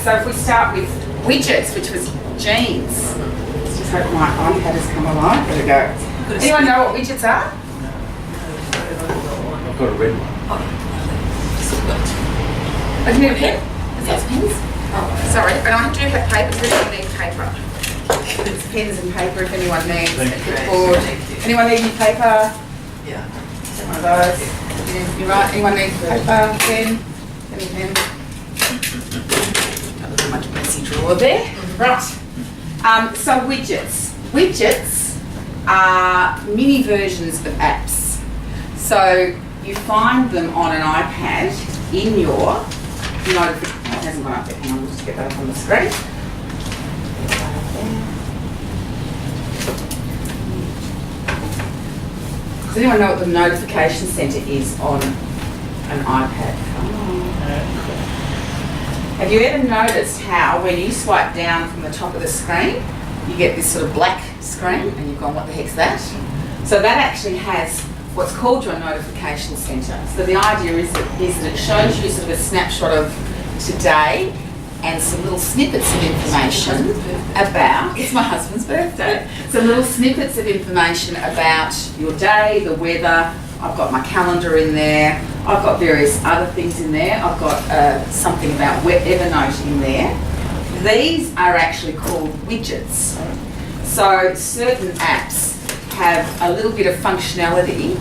So if we start with widgets, which was jeans. Let's just hope my iPad has come along. There we go. Anyone know what widgets are? I've got a red one. Oh, do you need a pen? Is that pens? Oh, sorry, but I do have paper. Does anyone need paper? It's pens and paper if anyone needs. Board. Anyone need any paper? Yeah. One of those. You're right. Anyone need paper, pen? Any pen? That was a much messy drawer there. Right. So widgets. Widgets are mini versions of apps. So you find them on an iPad in your notification. Oh, it hasn't gone up yet. Hang on, we'll just get that up on the screen. Does anyone know what the notification centre is on an iPad? Have you ever noticed how when you swipe down from the top of the screen, you get this sort of black screen and you've gone, what the heck's that? So that actually has what's called your notification centre. So the idea is that it shows you sort of a snapshot of today and some little snippets of information about, it's my husband's birthday, some little snippets of information about your day, the weather. I've got my calendar in there. I've got various other things in there. I've got something about Evernote in there. These are actually called widgets. So certain apps have a little bit of functionality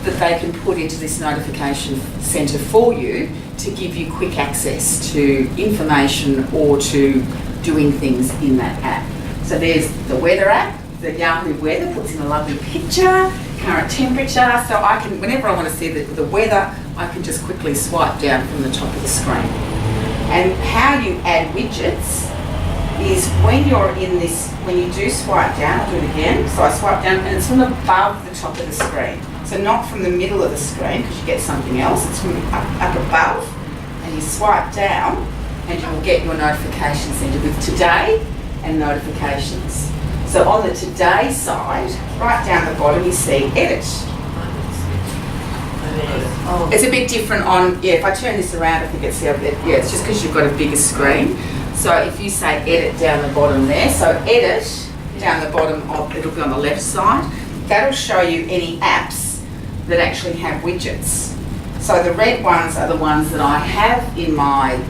that they can put into this notification centre for you to give you quick access to information or to doing things in that app. So there's the weather app. The Yahoo Weather puts in a lovely picture, current temperature, so I can, whenever I want to see the weather, I can just quickly swipe down from the top of the screen. And how you add widgets is when you're in this, when you do swipe down, I'll do it again, so I swipe down and it's from above the top of the screen. So not from the middle of the screen because you get something else, it's from up above, and you swipe down and you will get your notification centre with today and notifications. So on the today side, right down the bottom, you see edit. It's a bit different on, if I turn this around, I think it's it's just because you've got a bigger screen. So if you say edit down the bottom there, so edit down the bottom, it'll be on the left side, that'll show you any apps that actually have widgets. So the red ones are the ones that I have in my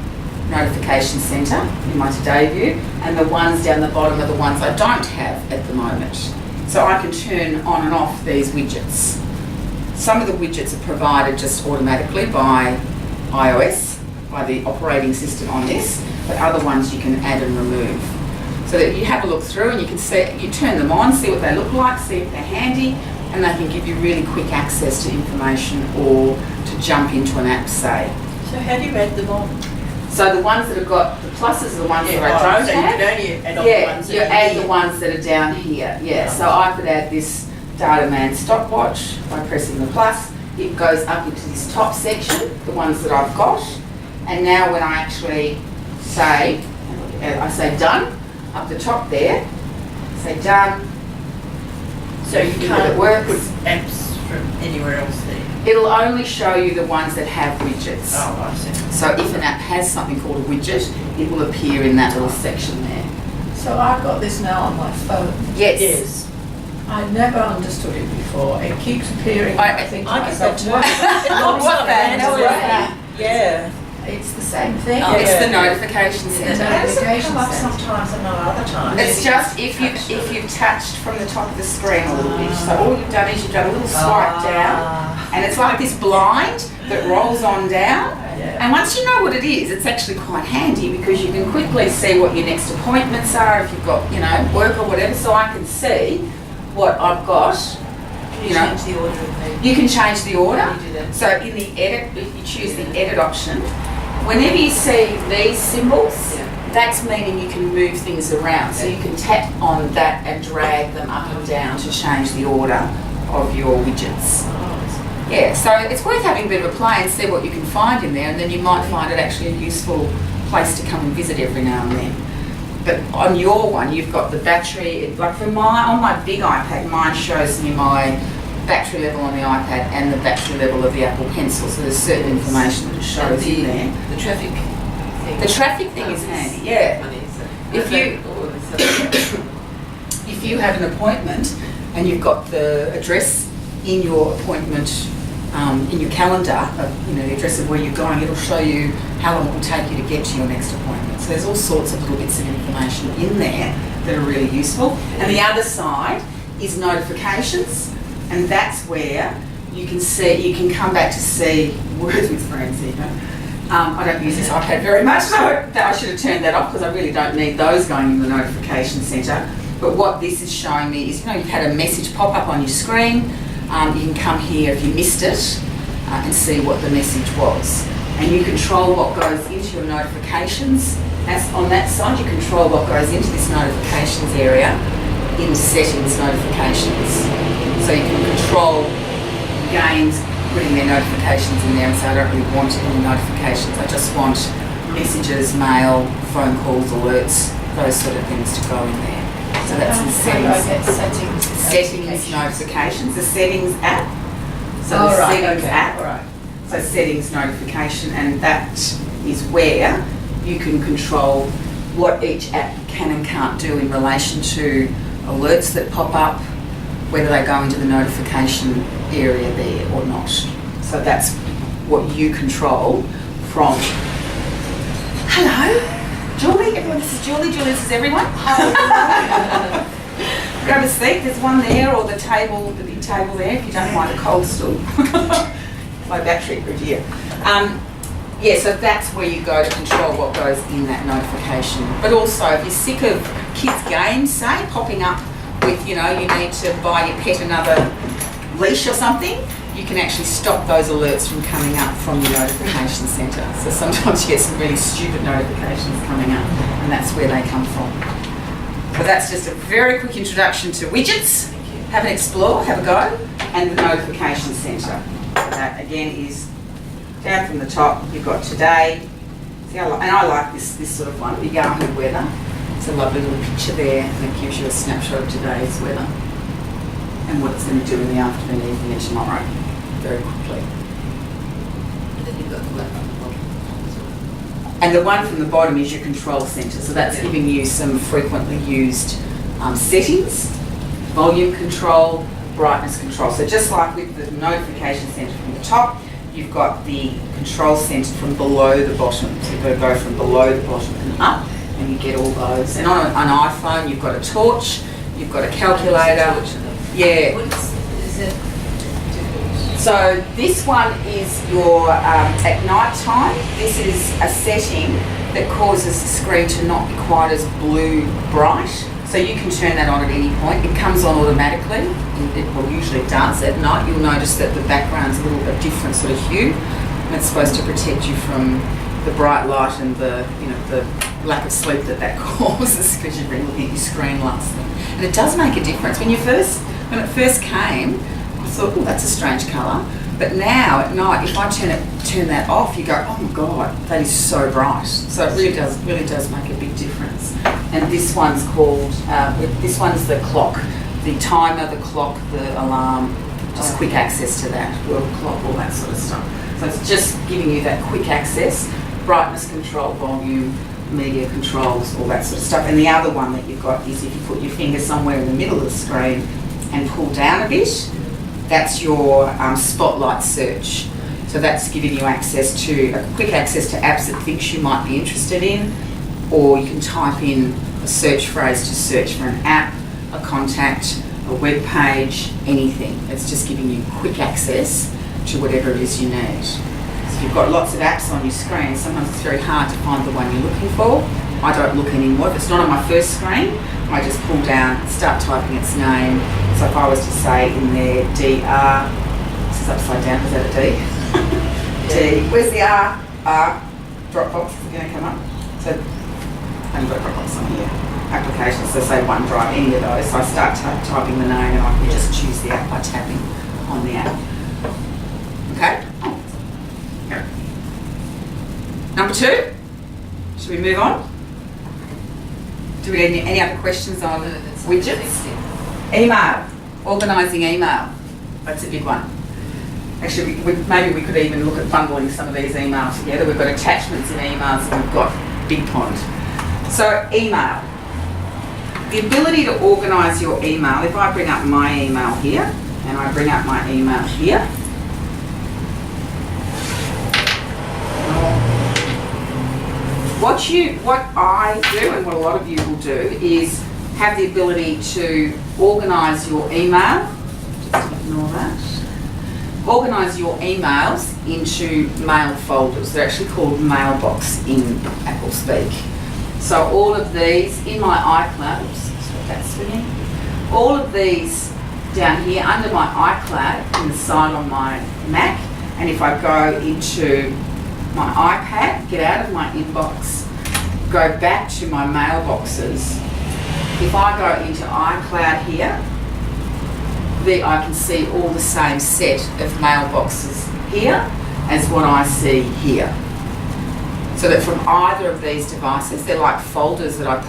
notification centre, in my today view, and the ones down the bottom are the ones I don't have at the moment. So I can turn on and off these widgets. Some of the widgets are provided just automatically by iOS, by the operating system on this, but other ones you can add and remove. So that you have a look through and you can see, you turn them on, see what they look like, see if they're handy, and they can give you really quick access to information or to jump into an app, say. So how do you add them on? So the ones that have got the pluses are the ones that I don't so have. You can only add on the ones that you are add here. the ones that are down here. Yeah, so I could add this Data Man stopwatch by pressing the plus. It goes up into this top section, the ones that I've got. And now when I actually say, I say done, up the top there, say done. So you can't work put apps from anywhere else there? It'll only show you the ones that have widgets. Oh, I see. So if an app has something called a widget, it will appear in that little section there. So I've got this now on my phone. Yes. I never understood it before. It keeps appearing. I think I guess that too. Yeah. It's the same thing. It's the notification centre. How does it come up sometimes and not other times? It's just if you've touched from the top of the screen a little bit. So all you've done is you've done a little swipe down, and it's like this blind that rolls on down. And once you know what it is, it's actually quite handy because you can quickly see what your next appointments are if you've got, work or whatever. So I can see what I've got. Change the order of the... You can change the order. You do that. So in the edit, if you choose the edit option, whenever you see these symbols, that's meaning you can move things around. So you can tap on that and drag them up and down to change the order of your widgets. Yeah, so it's worth having a bit of a play and see what you can find in there, and then you might find it actually a useful place to come and visit every now and then. But on your one, you've got the battery, like on my big iPad, mine shows me my battery level on the iPad and the battery level of the Apple Pencil, so there's certain information that it shows in there. The traffic thing. The traffic thing is handy, yeah. If you have an appointment and you've got the address in your appointment, in your calendar, the address of where you're going, it'll show you how long it will take you to get to your next appointment. So there's all sorts of little bits of information in there that are really useful. And the other side is notifications, and that's where you can come back to see Words with Friends even. I don't use this iPad very much, so I should have turned that off because I really don't need those going in the notification centre. But what this is showing me is, you've had a message pop up on your screen. You can come here if you missed it and see what the message was. And you control what goes into your notifications. As on that side, you control what goes into this notifications area in settings notifications. So you can control games putting their notifications in there and say, I don't really want any notifications, I just want messages, mail, phone calls, alerts, those sort of things to go in there. So that's the settings. Settings notifications, the settings app. So the settings app. Right. So settings notification, and that is where you can control what each app can and can't do in relation to alerts that pop up, whether they go into the notification area there or not. So that's what you control from. Hello, Julie. Everyone, this is Julie. Julie, this is everyone. Grab a seat. There's one there, or the table, the big table there, if you don't mind a cold stool. My battery good here. Yeah, so that's where you go to control what goes in that notification. But also, if you're sick of kids' games, say, popping up with, you need to buy your pet another leash or something, you can actually stop those alerts from coming up from your notification centre. So sometimes you get some really stupid notifications coming up, and that's where they come from. So that's just a very quick introduction to widgets. Have an explore, have a go, and the notification centre. That again is down from the top. You've got today. See, I like this sort of one, the Yahoo weather. It's a lovely little picture there, and it gives you a snapshot of today's weather and what it's going to do in the afternoon, evening, and tomorrow, very quickly. And then you've got the one from the bottom as well. And the one from the bottom is your control centre, so that's giving you some frequently used settings, volume control, brightness control. So just like with the notification centre from the top, you've got the control centre from below the bottom. So you've got to go from below the bottom and up, and you get all those. And on an iPhone, you've got a torch, you've got a calculator. Yeah. What is it? So this one is your at night time. This is a setting that causes the screen to not be quite as blue bright. So you can turn that on at any point. It comes on automatically. Usually it does. At night you'll notice that the background's a different sort of hue, and it's supposed to protect you from the bright light and the lack of sleep that causes, because you've been looking at your screen last thing. And it does make a difference. When it first came, I thought, oh, that's a strange colour. But now at night, if I turn that off, you go, oh my God, that is so bright. So it really does make a big difference. And this one's called, this one's the clock, the timer, the clock, the alarm, just quick access to that, world clock, all that sort of stuff. So it's just giving you that quick access, brightness control, volume, media controls, all that sort of stuff. And the other one that you've got is if you put your finger somewhere in the middle of the screen and pull down a bit, that's your spotlight search. So that's giving you access to, a quick access to apps that thinks you might be interested in, or you can type in a search phrase to search for an app, a contact, a web page, anything. It's just giving you quick access to whatever it is you need. So you've got lots of apps on your screen. Sometimes it's very hard to find the one you're looking for. I don't look anymore. If it's not on my first screen, I just pull down, start typing its name. So if I was to say in there, DR, this is upside down, is that a D? D, where's the R? R, Dropbox is going to come up. So I haven't got Dropbox on here. Applications, so say OneDrive, any of those. So I start typing the name, and I can just choose the app by tapping on the app. Okay? Here. Number 2, should we move on? Do we need any other questions on widgets? Email, organising email. That's a big one. Actually, maybe we could even look at bundling some of these emails together. We've got attachments in emails and we've got Big Pond. So email. The ability to organise your email, if I bring up my email here and I bring up my email here, what I do and what a lot of you will do is have the ability to organise your email. Just ignore that. Organise your emails into mail folders. They're actually called mailbox in Apple speak. So all of these in my iCloud, stop that swinging. All of these down here under my iCloud in the side on my Mac, and if I go into my iPad, get out of my inbox, go back to my mailboxes. If I go into iCloud here, I can see all the same set of mailboxes here as what I see here. So that from either of these devices, they're like folders that I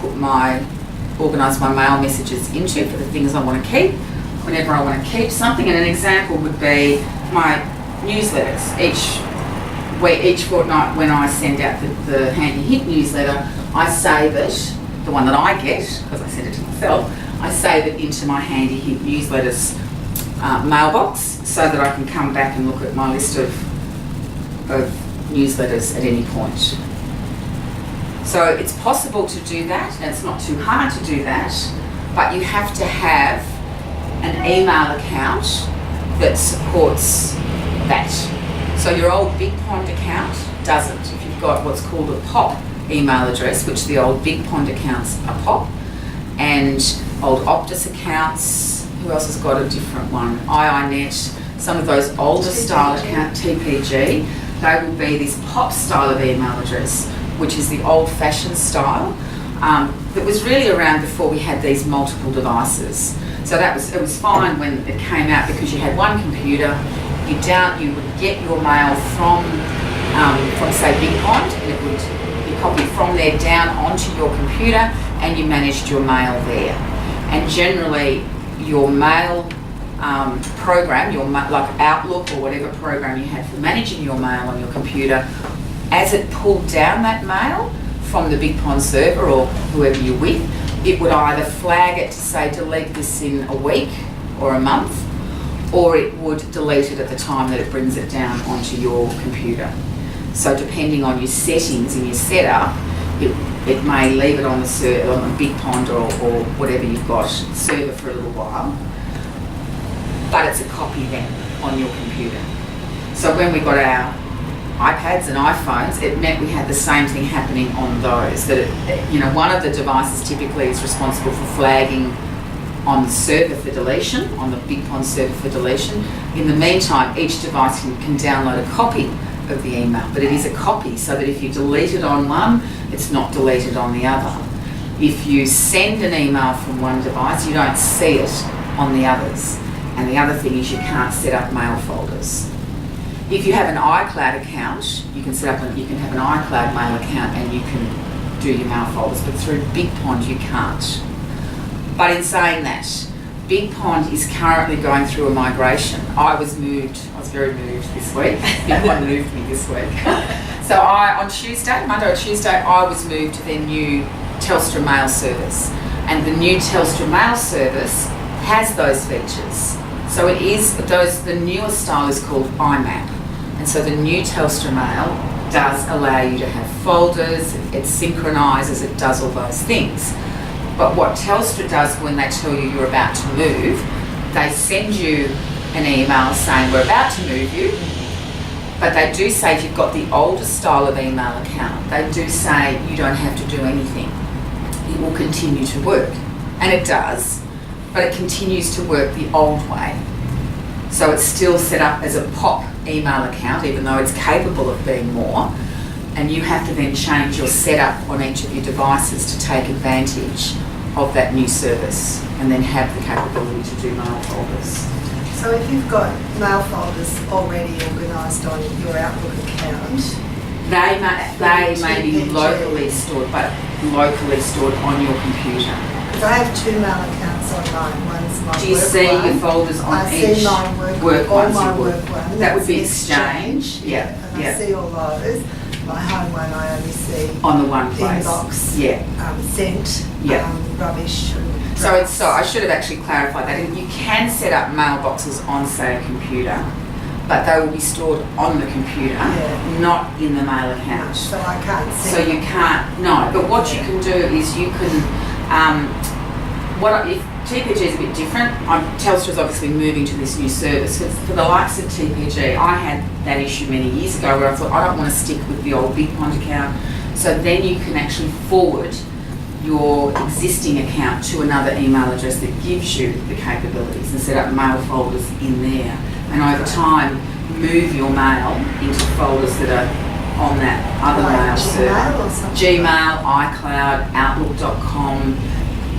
organise my mail messages into for the things I want to keep, whenever I want to keep something. And an example would be my newsletters. Each fortnight when I send out the Handy Hint newsletter, I save it, the one that I get, because I send it to myself, I save it into my Handy Hint newsletters mailbox so that I can come back and look at my list of newsletters at any point. So it's possible to do that, and it's not too hard to do that, but you have to have an email account that supports that. So your old Big Pond account doesn't. If you've got what's called a POP email address, which the old Big Pond accounts are POP, and old Optus accounts, who else has got a different one? iiNet, some of those older style account, TPG, they will be this POP style of email address, which is the old-fashioned style that was really around before we had these multiple devices. So it was fine when it came out because you had one computer. You would get your mail from say Big Pond, and it would be copied from there down onto your computer, and you managed your mail there. And generally, your mail program, like Outlook or whatever program you had for managing your mail on your computer, as it pulled down that mail from the Big Pond server or whoever you're with, it would either flag it to say delete this in a week or a month, or it would delete it at the time that it brings it down onto your computer. So depending on your settings in your setup, it may leave it on the Big Pond or whatever you've got server for a little while, but it's a copy then on your computer. So when we got our iPads and iPhones, it meant we had the same thing happening on those. That one of the devices typically is responsible for flagging on the server for deletion, on the Big Pond server for deletion. In the meantime, each device can download a copy of the email, but it is a copy, so that if you delete it on one, it's not deleted on the other. If you send an email from one device, you don't see it on the others. And the other thing is you can't set up mail folders. If you have an iCloud account, you can have an iCloud mail account and you can do your mail folders, but through Big Pond you can't. But in saying that, Big Pond is currently going through a migration. I was very moved this week. Big Pond moved me this week. So Monday or Tuesday, I was moved to their new Telstra mail service. And the new Telstra mail service has those features. So the newer style is called IMAP. And so the new Telstra mail does allow you to have folders, it synchronises, it does all those things. But what Telstra does when they tell you you're about to move, they send you an email saying we're about to move you, but they do say if you've got the older style of email account, they do say you don't have to do anything. It will continue to work. And it does, but it continues to work the old way. So it's still set up as a POP email account, even though it's capable of being more. And you have to then change your setup on each of your devices to take advantage of that new service and then have the capability to do mail folders. So if you've got mail folders already organised on your Outlook account, they may be locally stored, but locally stored on your computer. Because I have 2 mail accounts on mine. One's my work Do you see one. your folders on I each? see my work ones my you would. work one. That would That's be an exchange. Yeah, And yeah. I see all those. My home one I only see On the one place. inbox, Yeah. sent, Yeah. rubbish. And So it's drafts. I should have actually clarified that. You can set up mailboxes on, say, a computer, but they will be stored on the computer, Yeah. not in the mail account. So I can't see. So you can't, no, but what you can do is you can, if TPG is a bit different, Telstra's obviously moving to this new service. For the likes of TPG, I had that issue many years ago where I thought, I don't want to stick with the old Big Pond account. So then you can actually forward your existing account to another email address that gives you the capabilities and set up mail folders in there. And over time, move your mail into folders that are on that other Like mail server. Gmail or something? Gmail, iCloud, Outlook.com,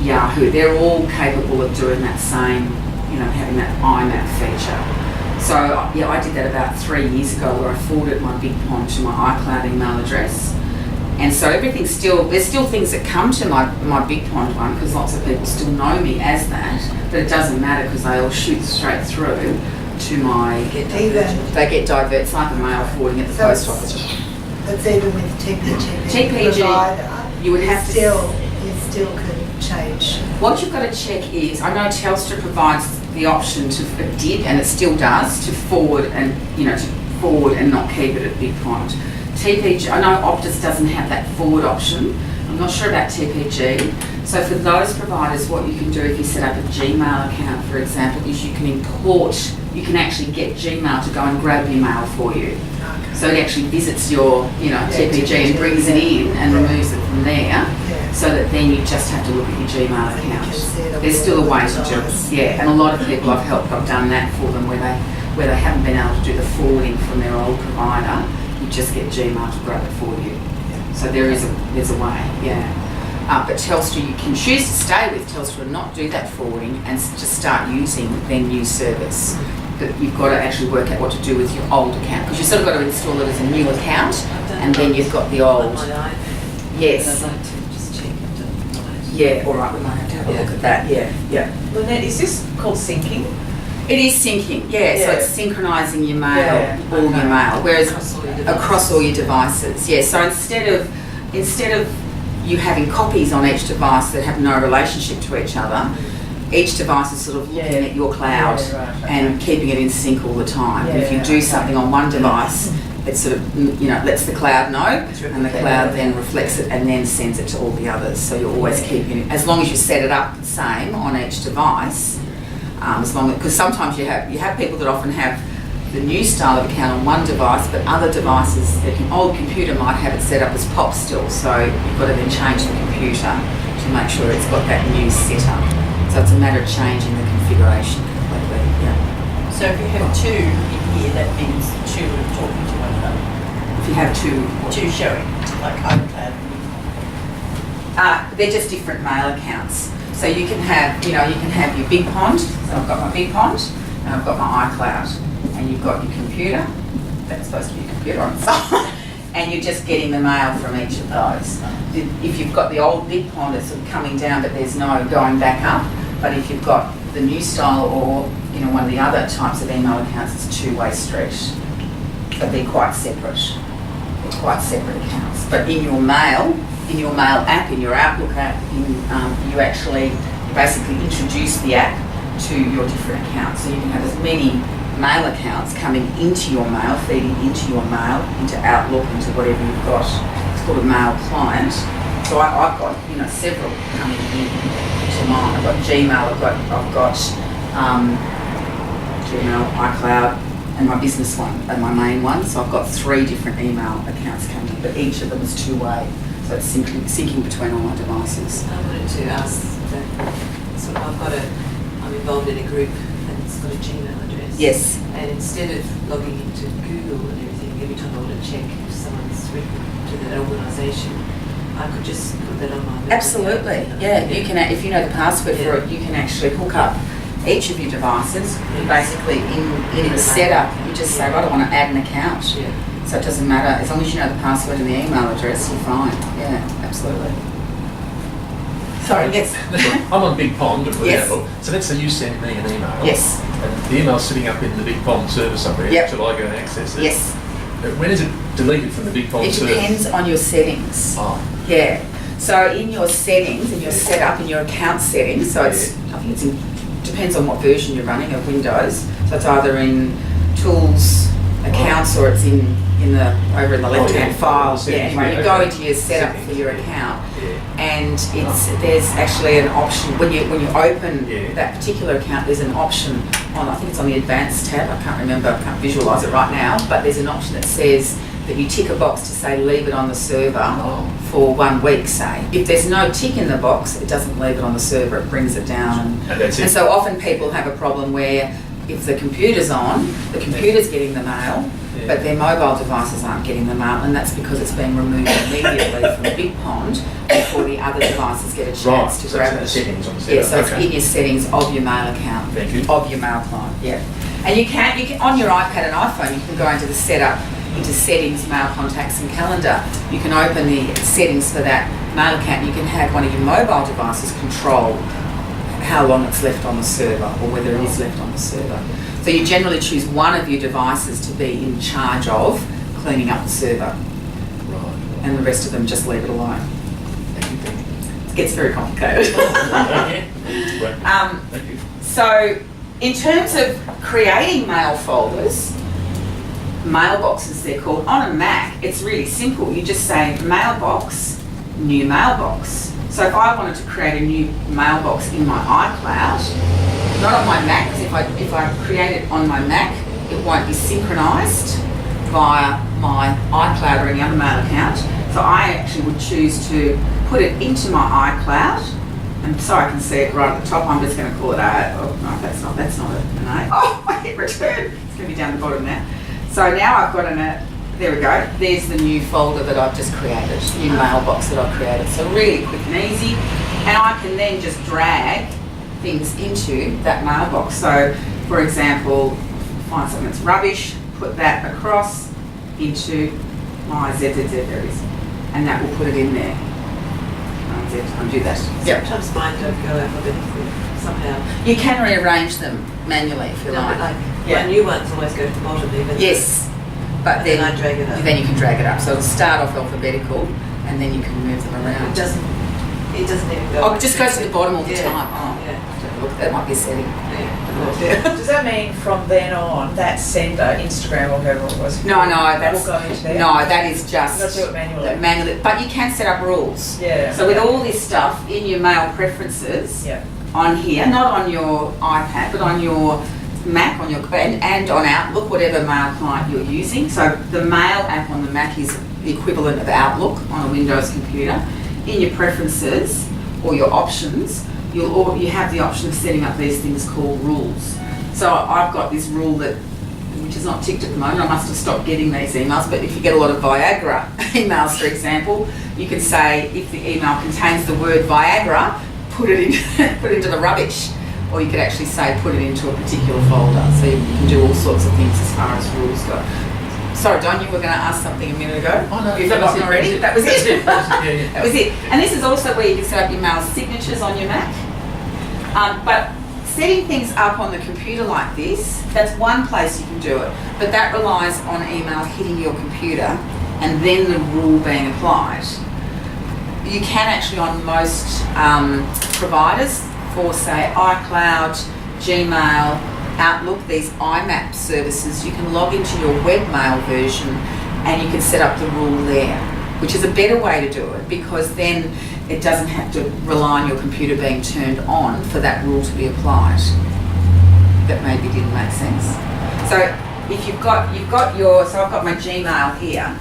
Yahoo. They're all capable of doing that same, having that IMAP feature. So yeah, I did that about 3 years ago where I forwarded my Big Pond to my iCloud email address. And so there's still things that come to my Big Pond one because lots of people still know me as that, but it doesn't matter because they all shoot straight through to my, they get diverted. It's like a mail forwarding at the So post office. It's even with TPG. TPG, provider, you would have to you still can change. What you've got to check is, I know Telstra provides the option it did and it still does, to forward and not keep it at Big Pond. TPG, I know Optus doesn't have that forward option. I'm not sure about TPG. So for those providers, what you can do if you set up a Gmail account, for example, is you can actually get Gmail to go and grab your mail for you. So it actually visits your, TPG and brings it in and removes it from there, so that then you just have to look at your Gmail account. There's still a way to do it, yeah. And a lot of people I've helped, I've done that for them where they haven't been able to do the forwarding from their old provider. You just get Gmail to grab it for you. So there's a way, yeah. But Telstra, you can choose to stay with Telstra and not do that forwarding and just start using their new service. But you've got to actually work out what to do with your old account because you've sort of got to install it as a new account and then you've got the old. On my iPad. Yes. And I'd like to just check it. Yeah, all right, we might have to have a look at that, yeah. Lynette, is this called syncing? It is syncing, yeah. So it's synchronising your mail, Yeah, all your okay. mail, whereas Across all your across all your devices. devices. Yeah, so instead of you having copies on each device that have no relationship to each other, each device is sort of looking at your cloud and keeping it in sync all the time. And if you do something on one device, it sort of lets the cloud know, and the cloud then reflects it and then sends it to all the others. So you're always keeping it, as long as you set it up the same on each device. Because sometimes you have people that often have the new style of account on one device, but other devices, their old computer might have it set up as POP still. So you've got to then change the computer to make sure it's got that new setup. So it's a matter of changing the configuration completely. Yeah. So if you have two in here, that means two are talking to one another. If you have two Showing, like iCloud. they're just different mail accounts. So you can have, your Big Pond. So I've got my Big Pond, and I've got my iCloud, and you've got your computer. That's supposed to be your computer on the side. And you're just getting the mail from each of those. If you've got the old Big Pond, it's sort of coming down, but there's no going back up. But if you've got the new style or one of the other types of email accounts, it's a two-way street. But they're quite separate. They're quite separate accounts. But in your mail app, in your Outlook app, you basically introduce the app to your different accounts. So you can have as many mail accounts coming into your mail, feeding into your mail, into Outlook, into whatever you've got. It's called a mail client. So I've got several coming in to mine. I've got Gmail, I've got Gmail, iCloud, and my business one, and my main one. So I've got 3 different email accounts coming in, but each of them is two-way. So it's syncing between all my devices. I wanted to ask that I'm involved in a group and it's got a Gmail address. Yes. And instead of logging into Google and everything, every time I want to check if someone's written to that organisation, I could just put that on my web Absolutely, account. yeah. You can, if you know the password for it, you can actually hook up each of your devices. You basically, in the setup, you just say, right, I want to add an account. Yeah. So it doesn't matter, as long as you know the password and the email address, you're fine. Yeah, absolutely. Sorry, yes. That's right. I'm on Big Pond, for Yes. example. So let's say you send me an email. Yes. And the email's sitting up in the Big Pond server somewhere Yep. until I go and access it. Yes. When is it deleted from the Big Pond It server? depends on your settings. Oh, Yeah. So in your settings, in your setup, in your account settings, so it's, I think it's in, depends on what version you're running of Windows. So it's either in Tools, Accounts, or it's in the over in the left-hand yeah. file. Settings, Yeah. Anyway, yeah, you go okay. into your setup Settings. for your account, yeah. and there's actually an option when you open Yeah. that particular account. There's an option on, I think it's on the Advanced tab. I can't remember. I can't visualise it right now. But there's an option that says that you tick a box to say leave it on the server Oh. for 1 week, say. If there's no tick in the box, it doesn't leave it on the server, it brings it down. And that's And it. so often people have a problem where if the computer's on, the computer's getting the mail, Yeah. but their mobile devices aren't getting the mail, and that's because it's being removed immediately from the Big Pond before the other devices get a chance Right, to so grab it's it. in the settings on the Yeah, setup. so it's in your settings of your mail account, Thank you. of your mail client, yeah. And you can on your iPad and iPhone, you can go into the setup, into settings, mail contacts and calendar. You can open the settings for that mail account. You can have one of your mobile devices control how long it's left on the server or whether it is left on the server. So you generally choose one of your devices to be in charge of cleaning up the server, Right. and the rest of them just leave it alone. Thank you, thank you. It gets very complicated. Right. Thank you. So, in terms of creating mail folders, mailboxes they're called, on a Mac, it's really simple. You just say mailbox, new mailbox. So if I wanted to create a new mailbox in my iCloud, not on my Mac, because if I create it on my Mac, it won't be synchronized via my iCloud or any other mail account. So I actually would choose to put it into my iCloud. And so I can see it right at the top. I'm just going to call it A. Oh, no, that's not an A. Oh, I hit return. It's going to be down the bottom now. So now I've got there we go. There's the new folder that I've just created, new mailbox that I've created. So really quick and easy. And I can then just drag things into that mailbox. So, for example, find something that's rubbish, put that across into my ZZZ, there it is. And that will put it in there. Undo that. Yep. Sometimes mine don't go alphabetically somehow. You can rearrange them manually if you No, like. but like Yeah. my new ones always go to the bottom even. Yes, but And then, then I drag it up. then you can drag it up. So it'll start off alphabetical and then you can move them around. It doesn't even go. Oh, it just goes to the bottom all the Yeah. time. Oh, Yeah. look, that might be a setting. Yeah. Does that mean from then on, that sender, Instagram or whoever it was? No, that's will go into there? no, that is just You've got to do it manually. manually. But you can set up rules. Yeah. So with all this stuff in your mail preferences Yeah. on here, not on your iPad, but on your Mac, on your and on Outlook, whatever mail client you're using. So the Mail app on the Mac is the equivalent of Outlook on a Windows computer. In your preferences or your options, you have the option of setting up these things called rules. So I've got this rule which is not ticked at the moment. I must have stopped getting these emails, but if you get a lot of Viagra emails, for example, you could say if the email contains the word Viagra, put it into the rubbish. Or you could actually say put it into a particular folder. So you can do all sorts of things as far as rules go. Sorry, Don, you were going to ask something a minute ago. Oh, no, You've that was forgotten it, already? that was That was it. Yeah. That was it. And this is also where you can set up your mail signatures on your Mac. But setting things up on the computer like this, that's one place you can do it. But that relies on email hitting your computer and then the rule being applied. You can actually on most providers for say iCloud, Gmail, Outlook, these IMAP services, you can log into your webmail version and you can set up the rule there, which is a better way to do it because then it doesn't have to rely on your computer being turned on for that rule to be applied. That maybe didn't make sense. So if you've got so I've got my Gmail here.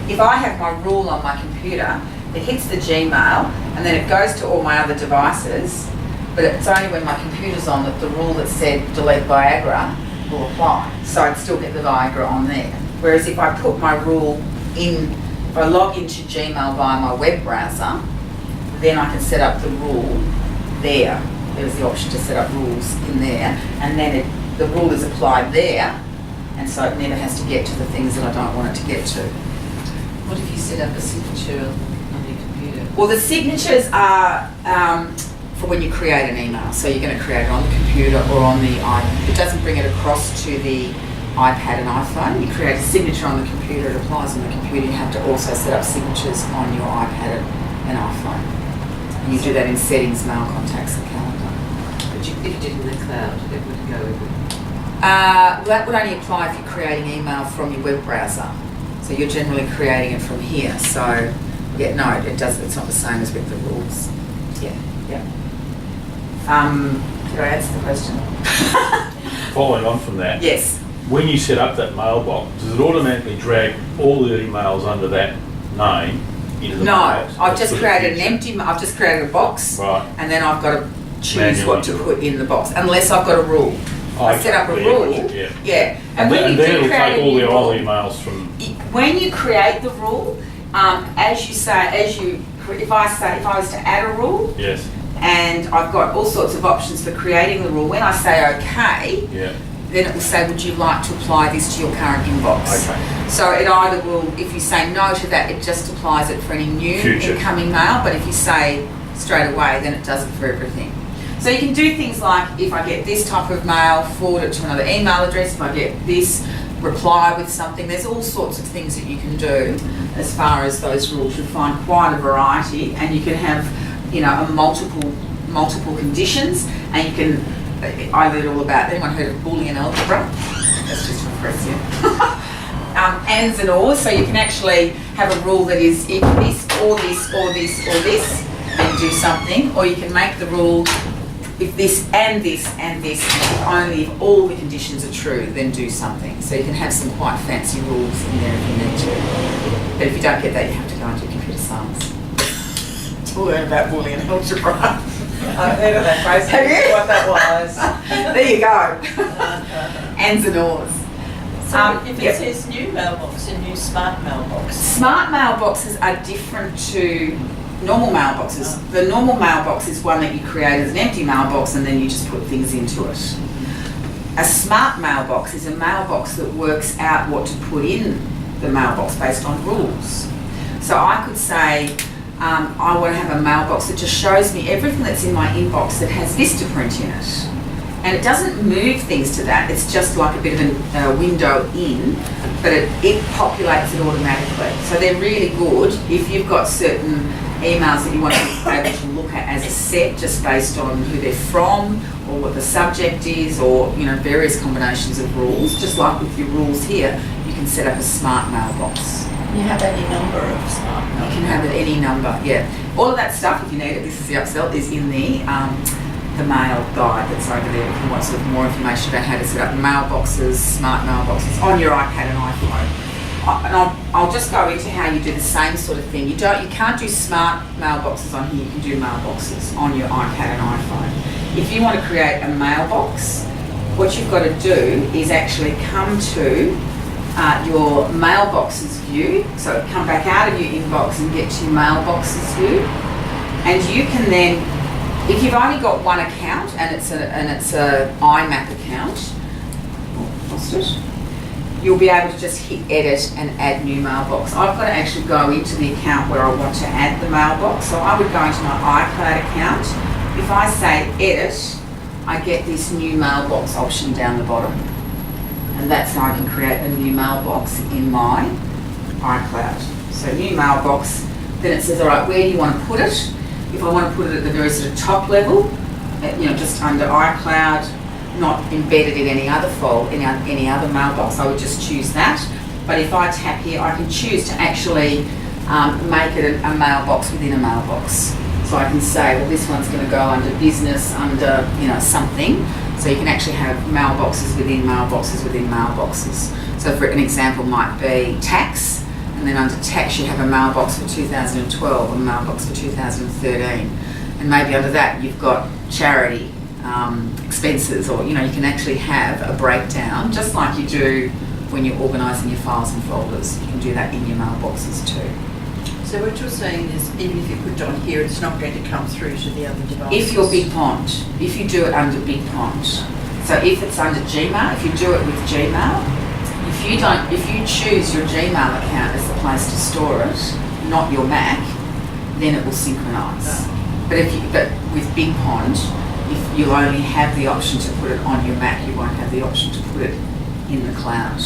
If I have my rule on my computer, it hits the Gmail and then it goes to all my other devices, but it's only when my computer's on that the rule that said delete Viagra will apply. So I'd still get the Viagra on there. Whereas if I put my rule in, if I log into Gmail via my web browser, then I can set up the rule there. There's the option to set up rules in there, and then the rule is applied there, and so it never has to get to the things that I don't want it to get to. What if you set up a signature on your computer? Well, the signatures are for when you create an email. So you're going to create it on the computer or on the iPad. It doesn't bring it across to the iPad and iPhone. You create a signature on the computer, it applies on the computer. You have to also set up signatures on your iPad and iPhone. And you do that in settings, mail, contacts and calendar. But if you did it in the cloud, it would go with it. Well, that would only apply if you're creating email from your web browser. So you're generally creating it from here. So yeah, no, it's not the same as with the rules. Yeah. Did I answer the question? Following on from that, Yes. when you set up that mailbox, does it automatically drag all the emails under that name into the No, mailbox? I've just For the created an future? empty. I've just created a box, Right. and then I've got to choose Manually what to do it. put in the box, unless I've got a rule. I set up a Okay, rule. yeah. Yeah, And when then, you then do it'll create take a all new the rule, old emails from. when you create the rule, if I was to add a rule, Yes. and I've got all sorts of options for creating the rule. When I say OK, Yeah. then it will say, would you like to apply this to your current inbox? Okay. So it either will, if you say no to that, it just applies it for any new Future. incoming mail, but if you say straight away, then it does it for everything. So you can do things like, if I get this type of mail, forward it to another email address. If I get this, reply with something. There's all sorts of things that you can do as far as those rules. You'll find quite a variety, and you can have, a multiple conditions, and you can, I read all about, anyone heard of Boolean algebra? That's just for press, ands and ors, so you can actually have a rule that is if this or this or this or this, then do something, or you can make the rule if this and this and this, and if all the conditions are true, then do something. So you can have some quite fancy rules in there if you need to. But if you don't get that, you have to go into computer science to learn about Boolean algebra. I've heard of that phrase. Have you? What that was. There you go. Ands and ors. So if it yep. says new mailbox and new smart mailbox, Smart mailboxes are different to normal mailboxes. The normal mailbox is one that you create as an empty mailbox and then you just put things into it. A smart mailbox is a mailbox that works out what to put in the mailbox based on rules. So I could say, I want to have a mailbox that just shows me everything that's in my inbox that has Vistaprint in it. And it doesn't move things to that, it's just like a bit of a window in, but it populates it automatically. So they're really good if you've got certain emails that you want to be able to look at as a set, just based on who they're from or what the subject is, or various combinations of rules. Just like with your rules here, you can set up a smart mailbox. you have any number of smart You mailboxes. can have it any number, yeah. All of that stuff, if you need it, this is the upsell, is in the mail guide that's over there if you want sort of more information about how to set up mailboxes, smart mailboxes on your iPad and iPhone. And I'll just go into how you do the same sort of thing. You can't do smart mailboxes on here, you can do mailboxes on your iPad and iPhone. If you want to create a mailbox, what you've got to do is actually come to your mailboxes view. So come back out of your inbox and get to your mailboxes view. And you can then, if you've only got one account and it's a IMAP account, lost it, you'll be able to just hit edit and add new mailbox. I've got to actually go into the account where I want to add the mailbox. So I would go into my iCloud account. If I say edit, I get this new mailbox option down the bottom. And that's how I can create a new mailbox in my iCloud. So new mailbox, then it says, all right, where do you want to put it? If I want to put it at the very sort of top level, just under iCloud, not embedded in any other folder, in any other mailbox, I would just choose that. But if I tap here, I can choose to actually make it a mailbox within a mailbox. So I can say, well, this one's going to go under business, under something. So you can actually have mailboxes within mailboxes within mailboxes. So for an example might be tax, and then under tax you have a mailbox for 2012, a mailbox for 2013. And maybe under that you've got charity, expenses, or you can actually have a breakdown, just like you do when you're organising your files and folders. You can do that in your mailboxes too. So what you're saying is, even if you put it on here, it's not going to come through to the other devices. If you're Big Pond, if you do it under Big Pond, so if it's under Gmail, if you do it with Gmail, if you choose your Gmail account as the place to store it, not your Mac, then it will synchronise. But with Big Pond, if you'll only have the option to put it on your Mac, you won't have the option to put it in the cloud.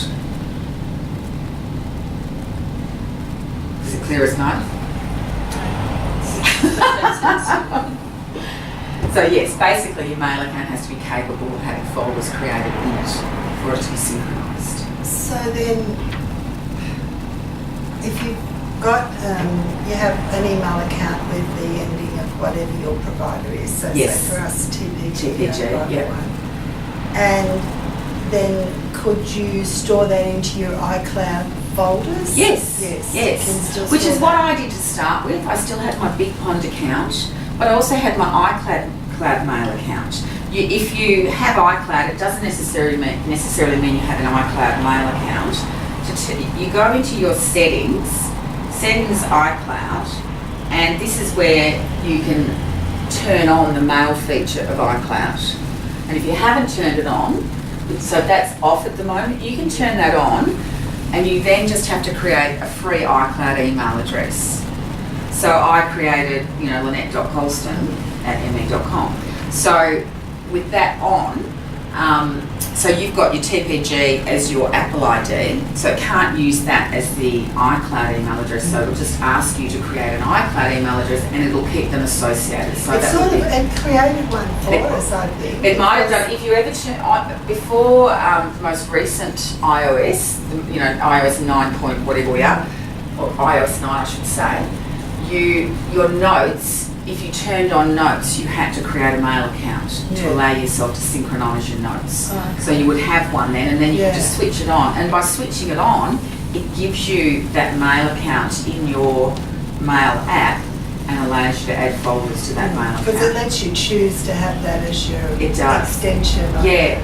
Is it clear as night? So yes, basically your mail account has to be capable of having folders created in it for it to be synchronised. So then, if you've got, you have an email account with the ending of whatever your provider is, so Yes. say for us TPG, yeah. And then could you store that into your iCloud folders? Yes, Yes. You can still Which store is what that. I did to start with. I still had my Big Pond account, but I also had my iCloud mail account. If you have iCloud, it doesn't necessarily mean you have an iCloud mail account. You go into your settings iCloud, and this is where you can turn on the mail feature of iCloud. And if you haven't turned it on, so that's off at the moment, you can turn that on, and you then just have to create a free iCloud email address. So I created, lynette.colston@me.com. So with that on, so you've got your TPG as your Apple ID, so it can't use that as the iCloud email address, so it'll just ask you to create an iCloud email address and it'll keep them associated. So It that sort would of, be, it created one for us, I think. it might have done, if you ever turn on, before the most recent iOS, iOS 9 point whatever we are, or iOS 9 I should say, your notes, if you turned on notes, you had to create a mail account to Yeah. allow yourself to synchronise your notes. Oh, okay. So you would have one then, and then you Yeah. could just switch it on. And by switching it on, it gives you that mail account in your mail app and allows you to add folders to that mail Because it account. lets you choose to have that as your It does. extension on Yeah.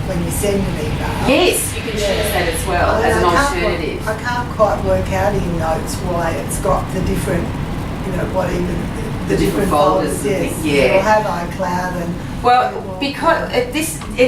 when you send an email. Yes, you can choose that as well And as an I can't alternative. I can't quite work out in notes why it's got the different, what even The different folders and yes. things, yeah. You'll have iCloud and. Well, because it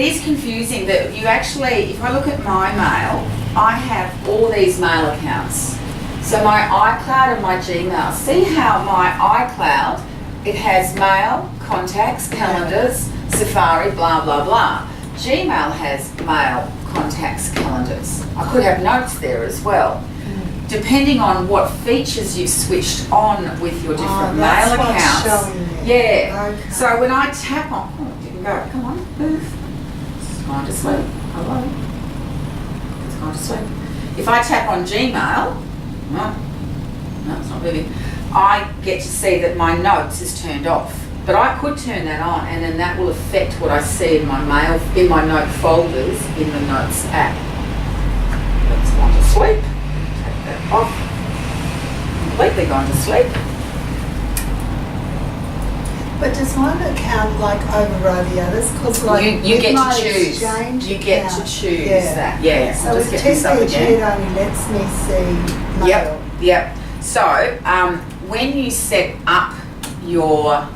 is confusing that you actually, if I look at my mail, I have all these mail accounts. So my iCloud and my Gmail. See how my iCloud, it has mail, contacts, calendars, Safari, blah, blah, blah. Gmail has mail, contacts, calendars. I could have notes there as well. Depending on what features you've switched on with your different that's mail what's accounts. showing there. Yeah. Okay. So when I tap on, it didn't go, come on, move. It's gone to sleep. Hello. It's gone to sleep. If I tap on Gmail, no, it's not moving. I get to see that my notes is turned off. But I could turn that on, and then that will affect what I see in my mail, in my note folders in the Notes app. It's gone to sleep. Take that off. Completely gone to sleep. But does one account override the others? Because You with get my to choose. Exchange You get to account, choose yeah. that. Yeah. So I'll with just get this up TPG again. it only lets me see mail. Yep. So when you set up your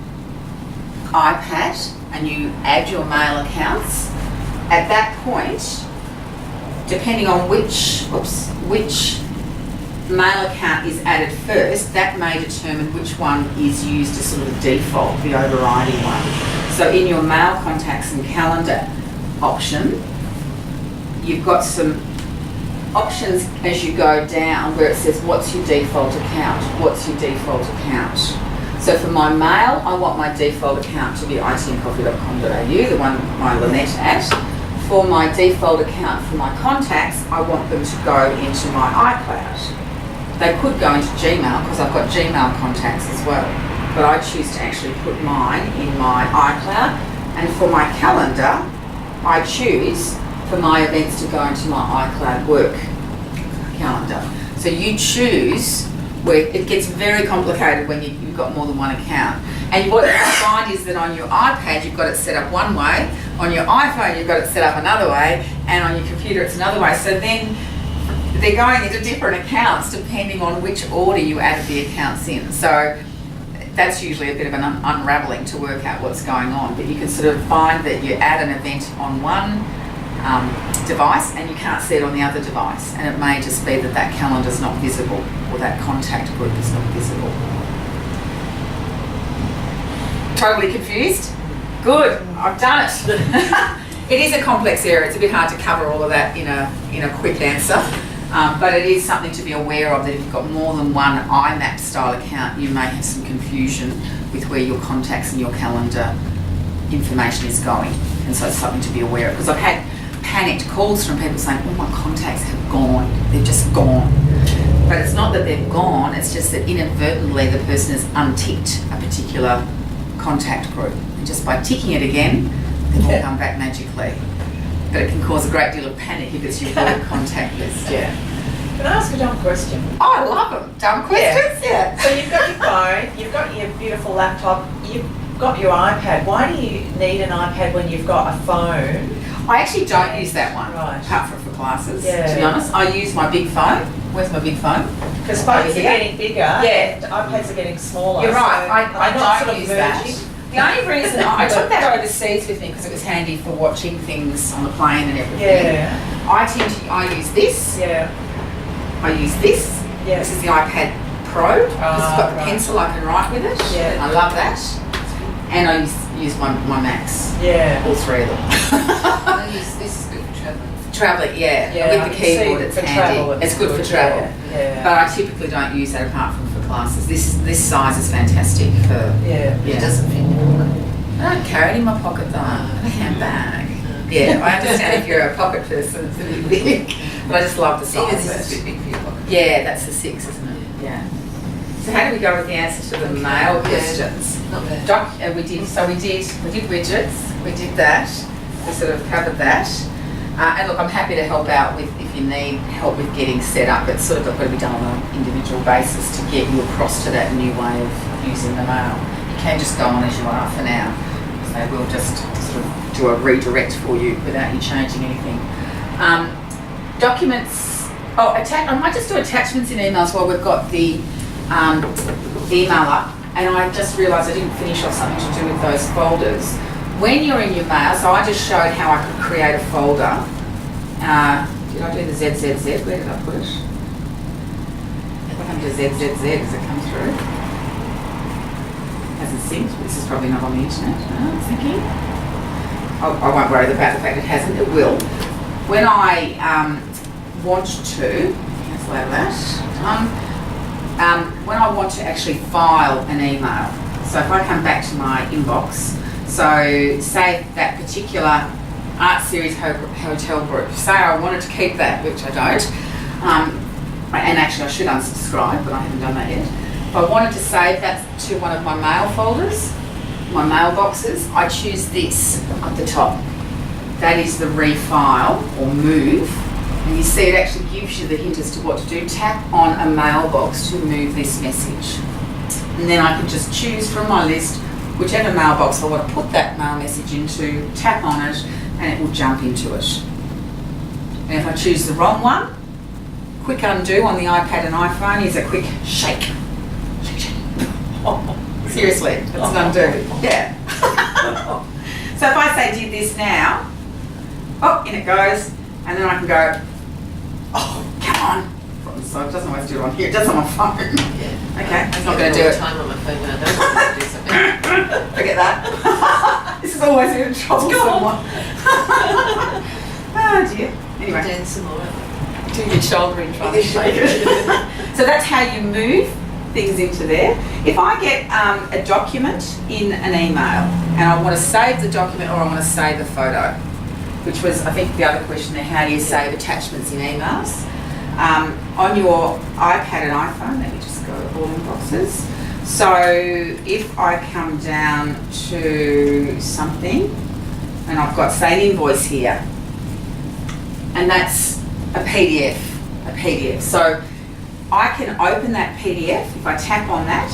iPad and you add your mail accounts, at that point, depending on which mail account is added first, that may determine which one is used as sort of the default, the overriding one. So in your mail, contacts and calendar option, you've got some options as you go down where it says what's your default account, what's your default account. So for my mail, I want my default account to be iTandCoffee.com.au, the one my Lynette at. For my default account for my contacts, I want them to go into my iCloud. They could go into Gmail because I've got Gmail contacts as well, but I choose to actually put mine in my iCloud. And for my calendar, I choose for my events to go into my iCloud work calendar. So you choose where it gets very complicated when you've got more than one account. And what you find is that on your iPad you've got it set up one way, on your iPhone you've got it set up another way, and on your computer it's another way. So then they're going into different accounts depending on which order you added the accounts in. So that's usually a bit of an unravelling to work out what's going on. But you can sort of find that you add an event on one device, and you can't see it on the other device, and it may just be that that calendar's not visible or that contact group is not visible. Totally confused? Good, I've done it. It is a complex area. It's a bit hard to cover all of that in a quick answer, but it is something to be aware of, that if you've got more than one IMAP style account, you may have some confusion with where your contacts and your calendar information is going, and so it's something to be aware of. Because I've had panicked calls from people saying, "Oh, my contacts have gone. They've just gone." But it's not that they've gone. It's just that inadvertently the person has unticked a particular contact group, and just by ticking it again, they'll all come back magically. But it can cause a great deal of panic if it's your full contact list. Yeah. Can I ask a dumb question? Oh, I love them. Dumb questions. Yeah. So you've got your phone, you've got your beautiful laptop, you've got your iPad. Why do you need an iPad when you've got a phone? I actually don't use that one, Right. apart from for classes. Yeah. To be honest, I use my big phone. Where's my big phone? Because phones are Over here? getting bigger, Yeah. and iPads are getting smaller. You're right. so I they're not sort don't of use that. merging. The only reason I took that overseas with me because it was handy for watching things on the plane and everything. Yeah, I use this. yeah, I use this. yeah. This is the iPad Pro. It's got the right. pencil, I can write with it. Yeah. I love that. And I use my Macs. Yeah. All three of them. This is good for travelling. Traveling, yeah. Yeah, With I the can see keyboard, it's for handy. travel, It's good for travel. Yeah. But I typically don't use that apart from for classes. This size is fantastic for. Yeah. Yeah. It doesn't fit in your pocket. I don't carry it in my pocket though. I have a handbag. Yeah, I understand if you're a pocket person, it's a bit big. But I just love the Even size this is of a bit it. big for your pocket. Yeah, that's the 6, isn't it? Yeah. So how do we go with the answer to the mail Yeah. questions? Not bad. We did widgets. We did that. We sort of covered that. And look, I'm happy to help out with if you need help with getting set up. It's sort of got to be done on an individual basis to get you across to that new way of using the mail. You can just go on as you are for now. So we'll just sort of do a redirect for you without you changing anything. Documents. I might just do attachments in emails while we've got the email up. And I just realised I didn't finish off something to do with those folders. When you're in your mail, so I just showed how I could create a folder. Did I do the ZZZ? Where did I put it? What happened to ZZZ? Does it come through? Hasn't synced, but this is probably not on the internet. No, it's thinking. I won't worry about the fact it hasn't, it will. When I want to, cancel out of that, when I want to actually file an email, so if I come back to my inbox, so say that particular art series hotel group, say I wanted to keep that, which I don't, and actually I should unsubscribe, but I haven't done that yet. If I wanted to save that to one of my mail folders, my mailboxes, I choose this at the top. That is the refile or move. And you see it actually gives you the hint as to what to do. Tap on a mailbox to move this message. And then I can just choose from my list whichever mailbox I want to put that mail message into, tap on it, and it will jump into it. And if I choose the wrong one, quick undo on the iPad and iPhone is a quick shake. Shake, shake. Seriously, it's an undo. Yeah. So if I say did this now, in it goes, and then I can go, come on. So it doesn't always do it on here, it does it on my phone. Yeah. Okay, it's not I going to get do all it. the time on my phone when I don't want to do something. Forget that. This is always in trouble someone. Oh dear. Anyway, Dance some more. do your shoulder in trying to shake it. So that's how you move things into there. If I get a document in an email and I want to save the document or I want to save the photo, which was I think the other question there, how do you save attachments in emails? On your iPad and iPhone, let me just go all inboxes. So if I come down to something and I've got say an invoice here, and that's a PDF. So I can open that PDF if I tap on that,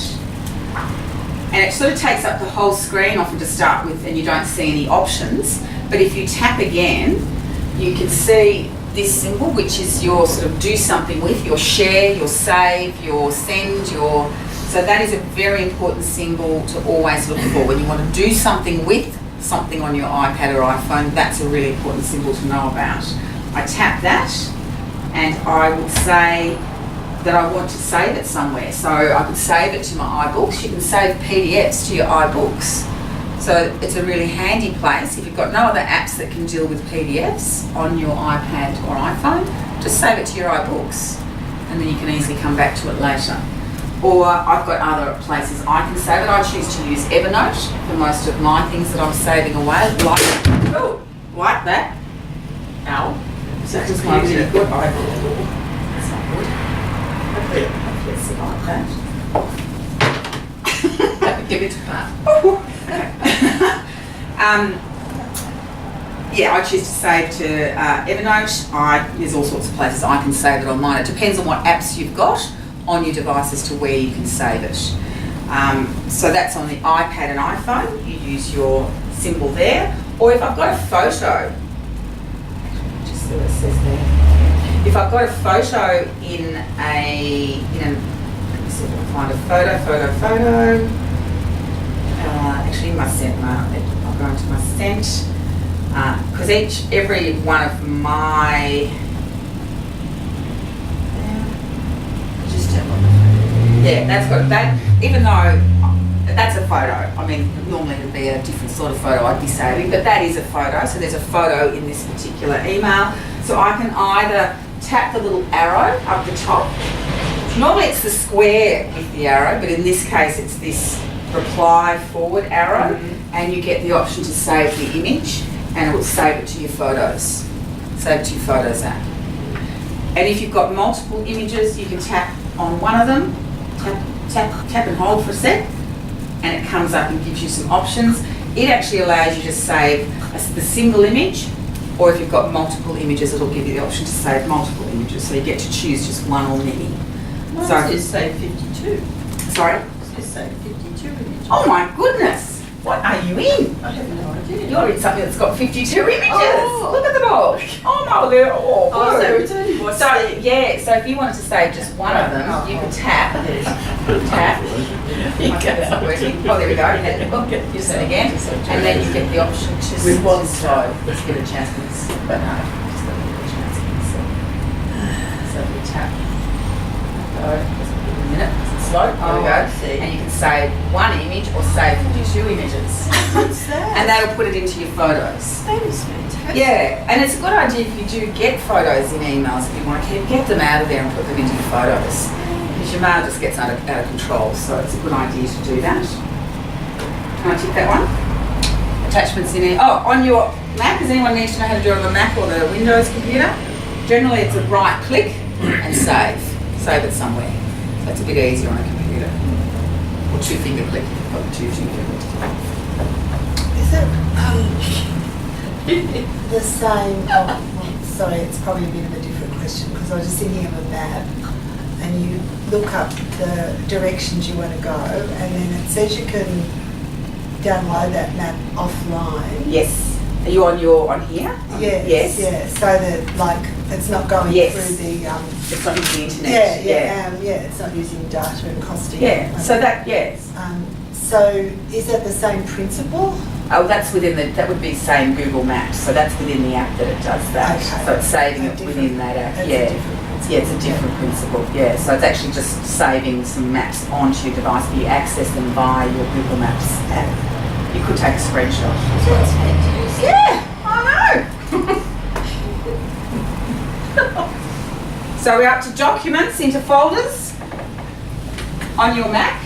and it sort of takes up the whole screen often to start with and you don't see any options. But if you tap again, you can see this symbol, which is your sort of do something with, your share, your save, your send, so that is a very important symbol to always look for when you want to do something with something on your iPad or iPhone, that's a really important symbol to know about. I tap that and I will say that I want to save it somewhere. So I could save it to my iBooks. You can save PDFs to your iBooks. So it's a really handy place. If you've got no other apps that can deal with PDFs on your iPad or iPhone, just save it to your iBooks and then you can easily come back to it later. Or I've got other places I can save it. I choose to use Evernote for most of my things that I'm saving away, like that. Ow. So that's my really good iBook. That's not good. Hopefully it's like that. Give it to Pat. Yeah, I choose to save to Evernote. There's all sorts of places I can save it on mine. It depends on what apps you've got on your device as to where you can save it. So that's on the iPad and iPhone. You use your symbol there. Or if I've got a photo, just see what it says there. If I've got a photo in a, let me see if I can find a photo. Actually, my sent mail. I'll go into my sent. Because every one of my, yeah, that's got that. Even though that's a photo, I mean, normally it would be a different sort of photo I'd be saving, but that is a photo. So there's a photo in this particular email. So I can either tap the little arrow up the top. Normally it's the square with the arrow, but in this case it's this reply forward arrow, and you get the option to save the image, and it will save it to your photos. Save it to your photos app. And if you've got multiple images, you can tap on one of them, tap and hold for a sec, and it comes up and gives you some options. It actually allows you to save the single image, or if you've got multiple images, it'll give you the option to save multiple images, so you get to choose just one or many. Well, So it says save 52. Sorry? It says save 52 images. Oh my goodness! What are you in? I have no idea. You're in something that's got 52 images. Oh. Look at them all. Oh my, they're all Oh, so good. it's only what's So there. yeah, so if you wanted to save just one of them, you could tap. Tap. I think it's not working. Oh, there we go. Use it again, and then you get the option to With one slide. Let's give it a chance. But no, just let me give it a chance. So if we tap. Go. Just give it a minute. It's slow. There we Oh, go. I see. And you can save one image or save 52 images. What's that? And that'll put it into your photos. That is fantastic. Yeah, and it's a good idea if you do get photos in emails, if you want to get them out of there and put them into your photos. Because your mail just gets out of control, so it's a good idea to do that. Can I tick that one? Attachments in here. Oh, on your Mac, does anyone need to know how to do it on the Mac or the Windows computer? Generally it's a right click and save. Save it somewhere. So it's a bit easier on a computer. Or two finger click. Got the two finger click. Is it the same? Well, sorry, it's probably a bit of a different question because I was just thinking of a map, and you look up the directions you want to go, and then it says you can download that map offline. Yes. Are you on here? Yes. Yeah. So that like it's not going Yes. through the It's not using the internet. yeah. It's not using data and costing. Yeah. So that yes. So is that the same principle? Oh, that's that would be same Google Maps. So that's within the app that it does that. Okay. So it's saving A it different- within that app. that's a Yeah. different principle. Yeah, it's a different principle. Yeah. So it's actually just saving some maps onto your device, but you access them via your Google Maps app. You could take a screenshot as well. That's fantastic. Yeah, I know. So we're up to documents into folders on your Mac.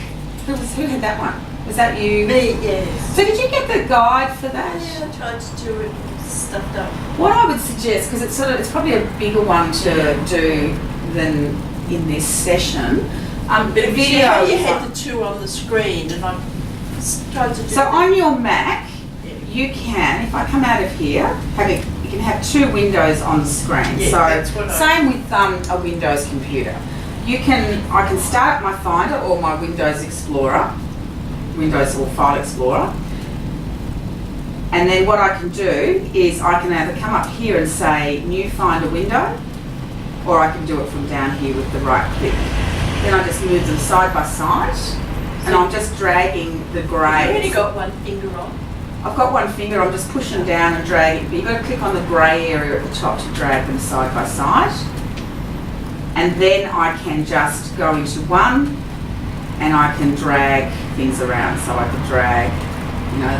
Who had that one? Was that you? Me, yes. So did you get the guide for that? Yeah, I tried to do it stuffed up. What I would suggest, because it's probably a bigger one to do than in this session. But The if you see how you video. had the two on the screen, and I tried to do So on your Mac, Yeah. you can, if I come out of here, you can have two windows on the screen. Yeah, So that's what same with a Windows computer. I can start my Finder or my Windows Explorer, Windows or File Explorer. And then what I can do is I can either come up here and say New Finder Window, or I can do it from down here with the right click. Then I just move them side by side, and I'm just dragging the grey. You only got one finger on. I've got one finger, I'm just pushing down and dragging, but you've got to click on the grey area at the top to drag them side by side. And then I can just go into one and I can drag things around. So I can drag,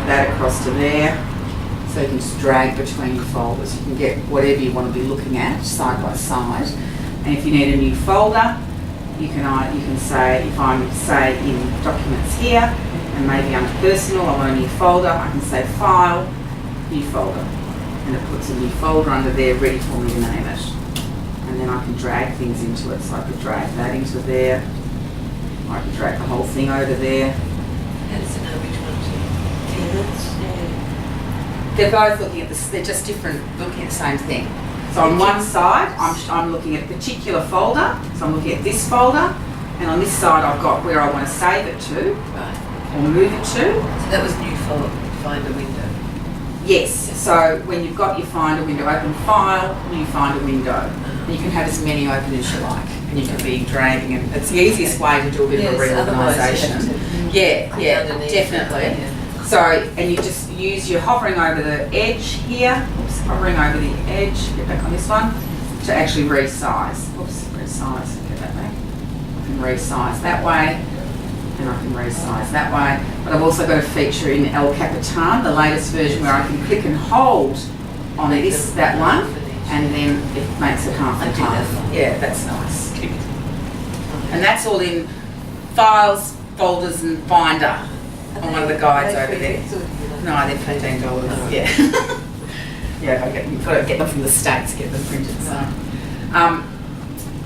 that across to there. So you can just drag between your folders. You can get whatever you want to be looking at side by side. And if you need a new folder, you can say, if I'm say in documents here, and maybe under personal, I want a new folder, I can say file, new folder. And it puts a new folder under there ready for me to name it. And then I can drag things into it. So I could drag that into there. I can drag the whole thing over there. How does it know which one to keywords? They're both looking at this, they're just different, looking at the same thing. So on one side, I'm looking at a particular folder. So I'm looking at this folder. And on this side, I've got where I want to save it to. Right. Or move it to. So that was new Finder window. Yes, so when you've got your Finder window open, File, new Finder window. And you can have as many open as you like. And you can be dragging, and it's the easiest way to do a bit of a reorganisation. Yeah, definitely. So, and you just use your hovering over the edge here, hovering over the edge, get back on this one, to actually resize. Resize, get that back. I can resize that way. And I can resize that way. But I've also got a feature in El Capitan, the latest version, where I can click and hold on that one, and then it makes it half and half. Yeah, that's nice. And that's all in Files, Folders and Finder on one of the guides over there. No, they're $15. Yeah. Yeah, you've got to get them from the States, get them printed.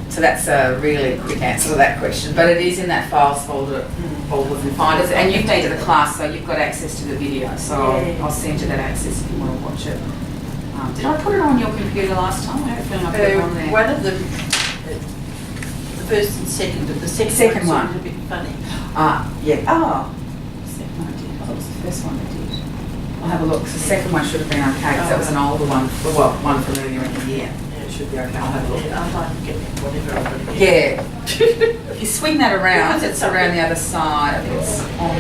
So that's a really quick answer to that question. But it is in that Files folder, Folders and Finders, and you've been to the class, so you've got access to the video. So I'll send you that access if you want to watch it. Did I put it on your computer last time? I have a feeling I put it on there. One of them, the first and second, but the second one was a bit funny. Yeah. Oh, the second one I did. I thought it was the first one I did. I'll have a look. The second one should have been okay, because that was an older one, well, one from earlier in the year. Should be okay. I'll have a look. I might get whatever I'm going to get. Yeah. If you swing that around, it's around the other side. I think it's on.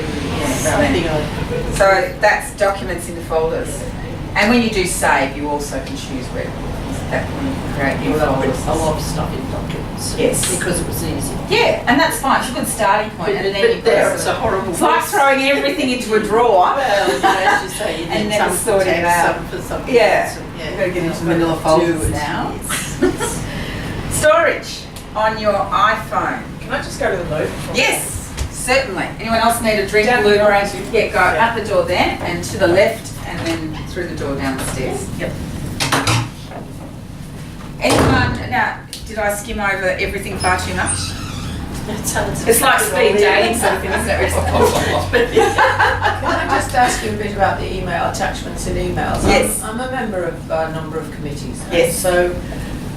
Yeah, so that's documents into folders. And when you do save, you also can choose where that one you can create new folders. A lot of stuff in documents. Yes. Because it was easy. Yeah, and that's fine. It's a good starting point. And then But you've there, got it's a horrible. it's like throwing everything into a drawer. Well, as you say, you And need then some sorting it text, out. some for something Yeah. else, and You've got to get into manila folders now. Storage on your iPhone. Can I just go to the loo? Yes, certainly. Anyone else need a drink? Down the Lube door. around? Yeah, go out the door there and to the left and then through the door down the stairs. Yep. Anyone, now, did I skim over everything far too much? It's like speed dating sort of thing, isn't it? Can I just ask you a bit about the email attachments in emails? Yes. I'm a member of a number of committees. Yes. So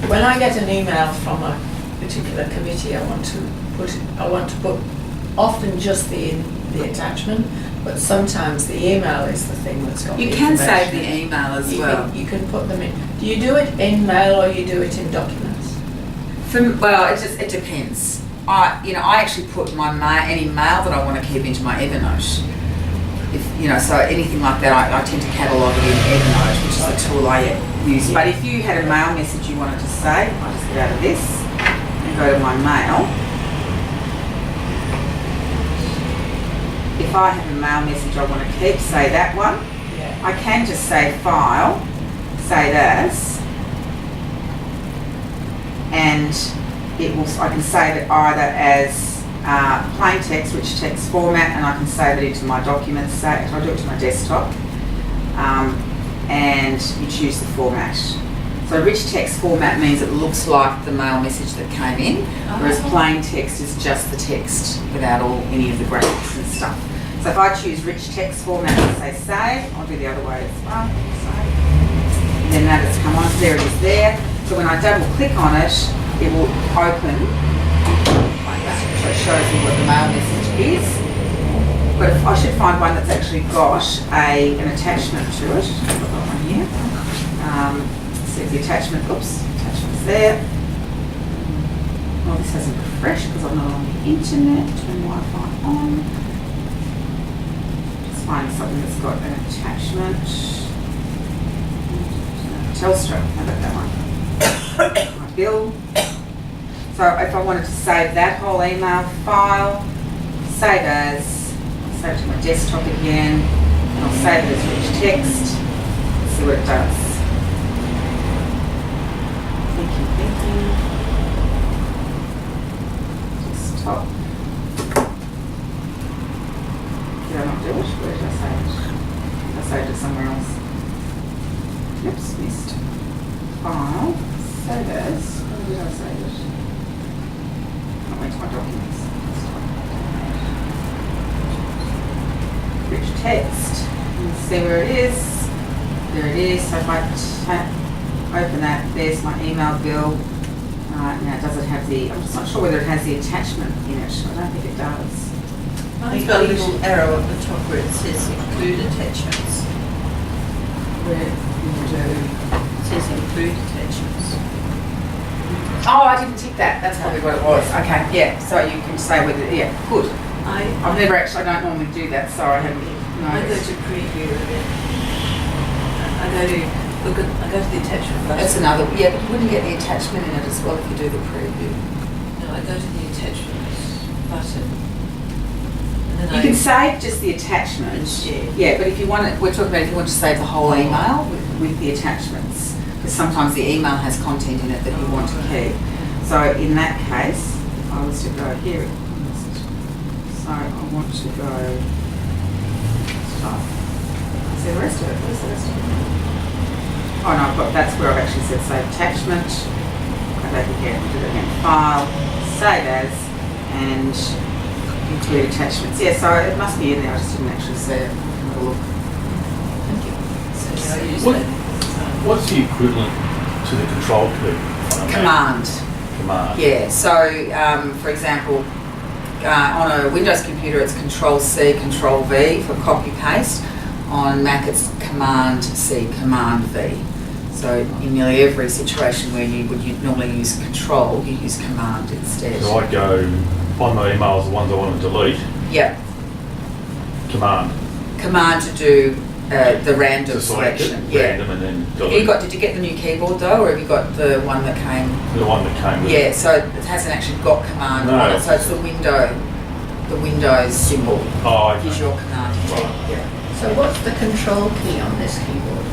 when I get an email from a particular committee, I want to put often just the attachment, but sometimes the email is the thing that's got You the can save information. the email as well. You can put them in. Do you do it in mail or you do it in documents? Well, it depends. I actually put any mail that I want to keep into my Evernote. So anything like that, I tend to catalogue it in Evernote, which is a tool I use. But if you had a mail message you wanted to save, I'll just get out of this and go to my mail. If I have a mail message I want to keep, say that one, I can just say File, save as, and I can save it either as plain text, rich text format, and I can save it into my documents. So I do it to my desktop, and you choose the format. So rich text format means it looks like the mail message that came in, whereas plain text is just the text without any of the graphics and stuff. So if I choose rich text format and say save, I'll do the other way as well. Save. And then that has come on. There it is there. So when I double click on it, it will open like that. So it shows me what the mail message is. But I should find one that's actually got an attachment to it. I've got one here. See the attachment. Oops, attachment's there. Oh, this hasn't refreshed because I'm not on the internet. Turn Wi-Fi on. Just find something that's got an attachment. Telstra, how about that one? My bill. So if I wanted to save that whole email file, save as, save it to my desktop again, and I'll save it as rich text. Let's see what it does. Thinking. Desktop. Did I not do it? Where did I save it? I saved it somewhere else. Oops, missed. File, save as, where did I save it? Can't wait to my documents. Rich text. Let's see where it is. There it is. So if I open that, there's my email bill. Now does it have the, I'm just not sure whether it has the attachment in it. I don't think it does. It's got a little arrow at the top where it says include attachments. Where you do. It says include attachments. Oh, I didn't tick that. That's probably what it was. Okay, yeah. So you can say whether, yeah, good. I've never actually, I don't normally do that, so I haven't I go noticed. to preview of it. I go to the attachment button. That's another, yeah, but you wouldn't get the attachment in it as well if you do the preview. No, I go to the attachments button. And then You can save just the attachment. Yeah. Yeah, but if you want it, we're talking about if you want to save the whole email with the attachments. Because sometimes the email has content in it that you want to keep. So in that case, if I was to go here, so I want to go, stop. See the rest of it, where's the rest of it? Oh no, I've got, that's where I've actually said save attachment. Go back again, do it again, file, save as, and include attachments. Yeah, so it must be in there, I just didn't actually see it. Have a look. Thank you. So I use What- that. What's the equivalent to the control key? on a Mac? Command. Command. Yeah, so for example, on a Windows computer it's Control C, Control V for copy paste. On Mac it's Command C, Command V. So in nearly every situation where you would normally use Control, you use Command instead. So I go on my emails, the ones I want to delete, Yep, Command. Command to do the random To select it, selection. Yeah. random, and then delete. Did you get the new keyboard though, or have you got the one that came? The one that came with Yeah, it. so it hasn't actually got Command No. on it, so it's the Windows symbol. Oh, okay. Is your Command key. Right. Yeah. So what's the control key on this keyboard?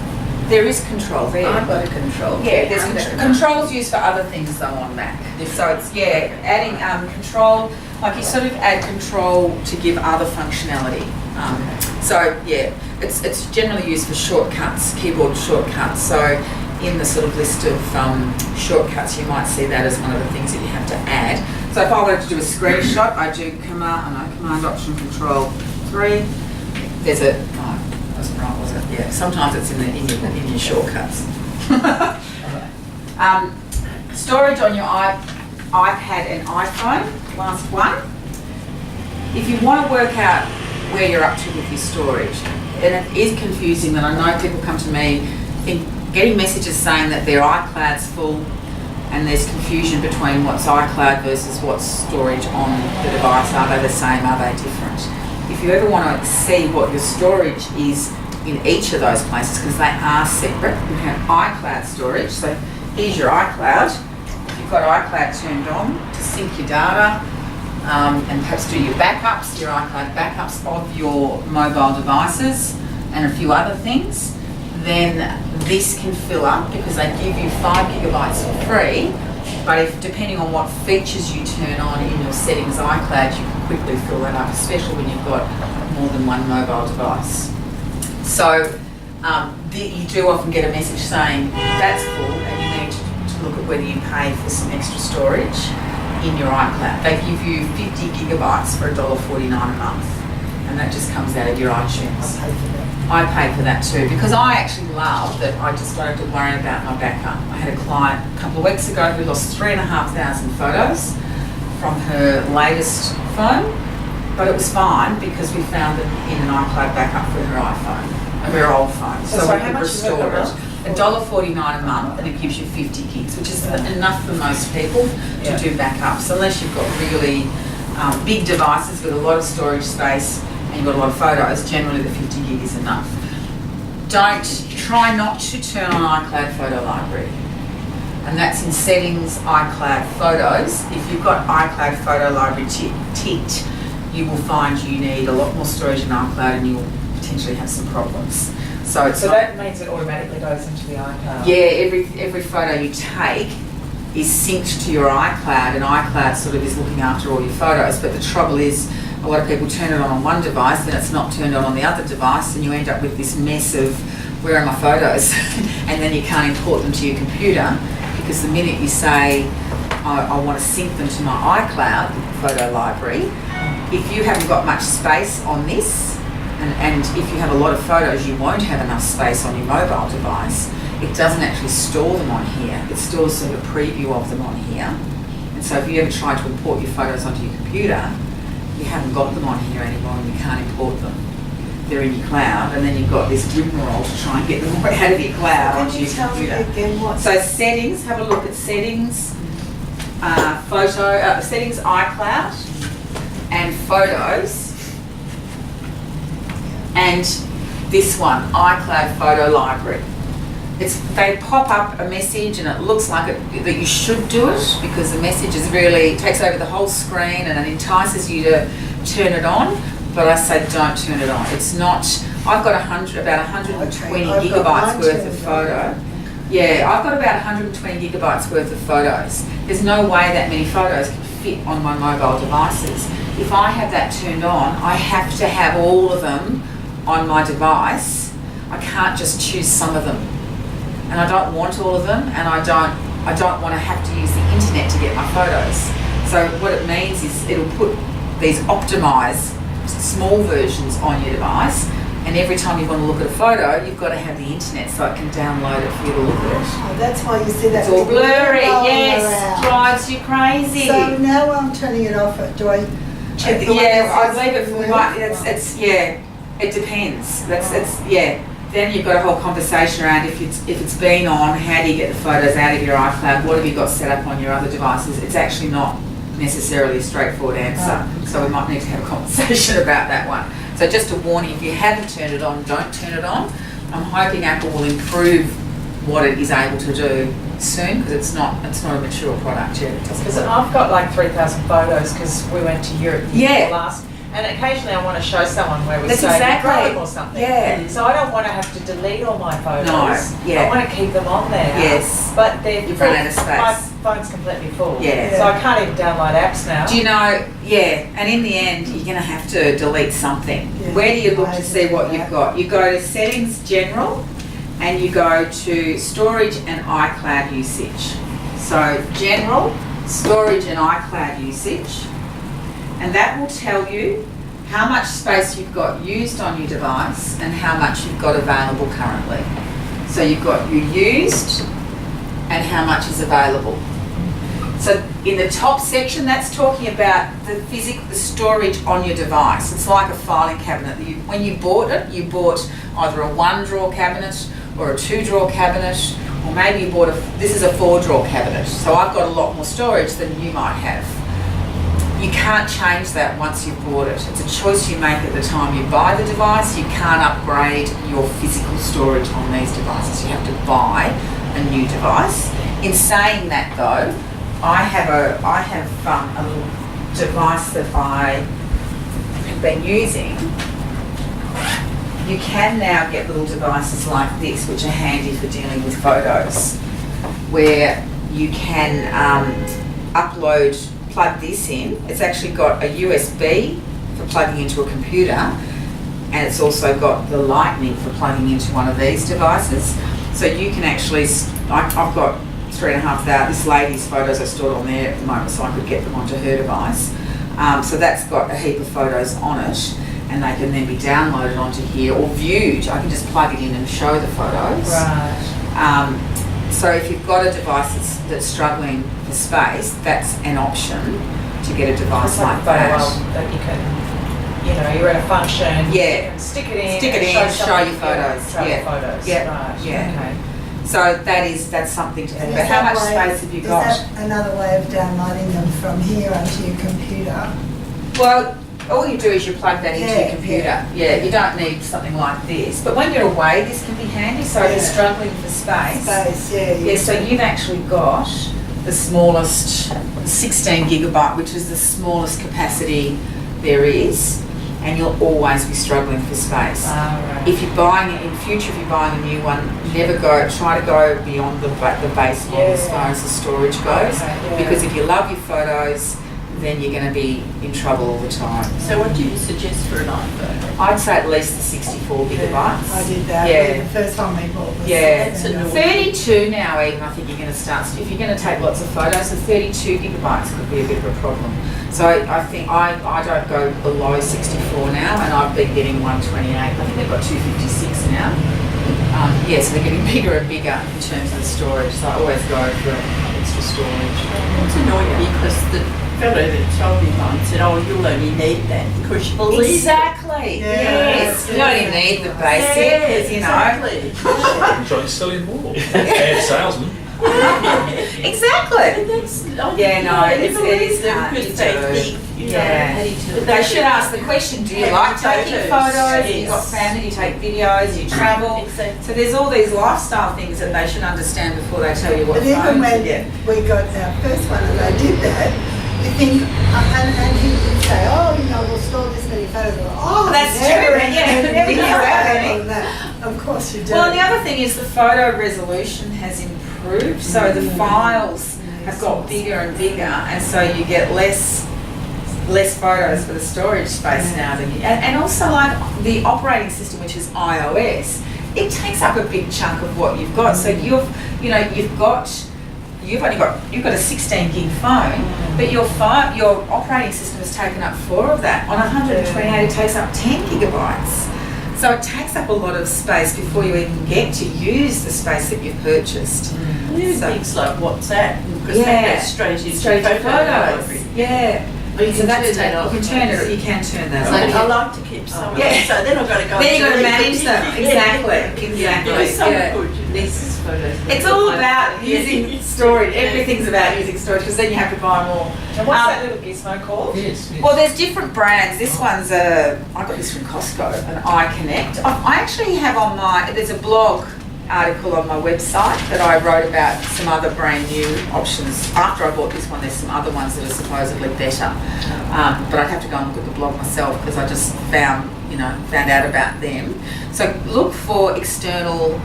There is Control there. I've got a control key. Yeah, there's and control's used for other things though on Mac. So it's, yeah, adding control, like you sort of add control to give other functionality. So yeah, it's generally used for shortcuts, keyboard shortcuts. So in the sort of list of shortcuts, you might see that as one of the things that you have to add. So if I wanted to do a screenshot, I do Command Option Control 3. There's a, oh, that wasn't right, was it? Yeah, sometimes it's in your shortcuts. Storage on your iPad and iPhone, last one. If you want to work out where you're up to with your storage, and it is confusing that I know people come to me getting messages saying that their iCloud's full and there's confusion between what's iCloud versus what's storage on the device. Are they the same? Are they different? If you ever want to see what your storage is in each of those places, because they are separate, you have iCloud storage. So here's your iCloud. You've got iCloud turned on to sync your data and perhaps do your backups, your iCloud backups of your mobile devices and a few other things. Then this can fill up because they give you 5 gigabytes for free. But if, depending on what features you turn on in your settings iCloud, you can quickly fill that up, especially when you've got more than one mobile device. So you do often get a message saying that's full and you need to look at whether you pay for some extra storage in your iCloud. They give you 50 gigabytes for $1.49 a month, and that just comes out of your iTunes. I pay for that too because I actually love that I just don't have to worry about my backup. I had a client a couple of weeks ago who lost 3,500 photos from her latest phone, but it was fine because we found it in an iCloud backup for her iPhone, her old phone. So So we how could much is it restore per it. month? $1.49 a month, and it gives you 50 gigs, which is enough for most people to Yeah. do backups, unless you've got really big devices with a lot of storage space and you've got a lot of photos, generally the 50 gig is enough. Try not to turn on iCloud Photo Library. And that's in settings, iCloud Photos. If you've got iCloud Photo Library ticked, you will find you need a lot more storage in iCloud and you will potentially have some problems. So that means it automatically goes into the iCloud? Yeah, every photo you take is synced to your iCloud, and iCloud sort of is looking after all your photos. But the trouble is, a lot of people turn it on one device, then it's not turned on the other device, and you end up with this mess of, where are my photos? And then you can't import them to your computer, because the minute you say, I want to sync them to my iCloud photo library, if you haven't got much space on this, and if you have a lot of photos, you won't have enough space on your mobile device. It doesn't actually store them on here. It stores sort of a preview of them on here. And so if you ever try to import your photos onto your computer, you haven't got them on here anymore and you can't import them. They're in your cloud, and then you've got this rigmarole to try and get them out of your cloud onto your computer. Again, what? So settings, have a look at settings, settings iCloud, and photos. And this one, iCloud Photo Library. They pop up a message and it looks like that you should do it, because the message is really, takes over the whole screen and it entices you to turn it on, but I say don't turn it on. It's not, I've got about 120 gigabytes worth of photo. Yeah, I've got about 120 gigabytes worth of photos. There's no way that many photos can fit on my mobile devices. If I have that turned on, I have to have all of them on my device. I can't just choose some of them. And I don't want all of them, and I don't want to have to use the internet to get my photos. So what it means is it'll put these optimized small versions on your device, and every time you want to look at a photo, you've got to have the internet so it can download it for you to look at it. Oh, that's why you see that. It's all big blurry, blur yes, around. drives you crazy. So now I'm turning it off. Do I check the one Yeah, that I says leave it for remove? one. It depends. Then you've got a whole conversation around if it's been on, how do you get the photos out of your iCloud, what have you got set up on your other devices. It's actually not necessarily a straightforward answer, so we might need to have a conversation about that one. So just a warning, if you haven't turned it on, don't turn it on. I'm hoping Apple will improve what it is able to do soon, because it's not a mature product yet. Because I've got like 3,000 photos because we went to Europe the year last, and occasionally I want to show someone where we stayed in Rome or something. Yeah. So I don't want to have to delete all my photos. No. Yeah. I want to keep them on there. Yes. But they're You've run out of space. My phone's completely full. Yeah. So I can't even download apps now. Do you know, and in the end, you're going to have to delete something. Yeah. Where do you look to see what you've got? You go to Settings General, and you go to Storage and iCloud Usage. So General, Storage and iCloud Usage, and that will tell you how much space you've got used on your device and how much you've got available currently. So you've got your used and how much is available. So in the top section, that's talking about the storage on your device. It's like a filing cabinet. When you bought it, you bought either a 1-drawer cabinet or a 2-drawer cabinet, or maybe you bought this is a 4-drawer cabinet. So I've got a lot more storage than you might have. You can't change that once you've bought it. It's a choice you make at the time you buy the device. You can't upgrade your physical storage on these devices. You have to buy a new device. In saying that though, I have a little device that I have been using. You can now get little devices like this, which are handy for dealing with photos, where you can plug this in. It's actually got a USB for plugging into a computer, and it's also got the Lightning for plugging into one of these devices. So you can actually, I've got 3,500, this lady's photos are stored on there at the moment, so I could get them onto her device. So that's got a heap of photos on it, and they can then be downloaded onto here or viewed. I can just plug it in and show the photos. Right. So if you've got a device that's struggling for space, that's an option to get a device like that. That you can, you're at a function. Yeah. You can stick it in. Show your photos. Show Yeah. photos. Yeah. Right. Yeah. Okay. So that's something to think about. How much space have you got? Is that another way of downloading them from here onto your computer? Well, all you do is you plug that into your Yeah, computer. Yeah, you don't need something like this. But when you're away, this can be handy. So if you're Yeah. struggling for space. Space, yeah. Yeah, so you've actually got the smallest 16 gigabyte, which is the smallest capacity there is, and you'll always be struggling for space. If you're buying it in future, if you're buying a new one, try to go beyond the base model as far as the storage goes, because if you love your photos, then you're going to be in trouble all the time. So what do you suggest for an iPhone? I'd say at least the 64 gigabytes. I did that. Yeah. The first one we bought was. Yeah, That's a 32 now even, I think you're going to start, if you're going to take lots of photos, so 32 gigabytes could be a bit of a problem. So I think I don't go below 64 now, and I've been getting 128. I think they've got 256 now. Yeah, so they're getting bigger and bigger in terms of the storage, so I always go for extra storage. It's annoying because the fellow that told me mine said, oh, you'll only need that because you believe Exactly, Yeah. yes. You don't even need the basic, you know. Exactly. I'm trying to sell you more. Bad salesman. Exactly. And that's, Yeah, no, it is them hard because to they do. think, you know, Yeah. how do you do it? They should ask the question, do you like taking photos? You've got Yes. family, you take videos, you travel. Exactly. So there's all these lifestyle things that they should understand before they tell you what But even phone to when get. we got our first one and they did that, you think, and he would say, oh, you know, we'll store this many photos. Oh, That's never, true, yeah, never you hear know, that, all that. Of course you do. Well, the other thing is the photo resolution has improved, so the files have got bigger and bigger, and so you get less photos for the storage space now than you, and also like the operating system, which is iOS, it takes up a big chunk of what you've got. So you've got a 16 gig phone, but your operating system has taken up 4 of that. On 128, it takes up 10 gigabytes. So it takes up a lot of space before you even get to use the space that you've purchased. Even So- things like WhatsApp, because Yeah. that goes straight into Straight to photo photos. library. Yeah. But you So can that's turn that off. You can turn it. You can turn that So off. I like to keep some of Yeah. them, so then I've got to go. Then and you've got to delete manage them. Exactly. Exactly. Because some Yeah. are good, you know. These photos. It's all about using storage. Everything's about using storage because then you have to buy more. And what's that little gizmo called? Yes, yes. Well, there's different brands. This one's I got this from Costco, an iConnect. I actually have there's a blog article on my website that I wrote about some other brand new options. After I bought this one, there's some other ones that are supposedly better. But I'd have to go and look at the blog myself because I just found out about them. So look for external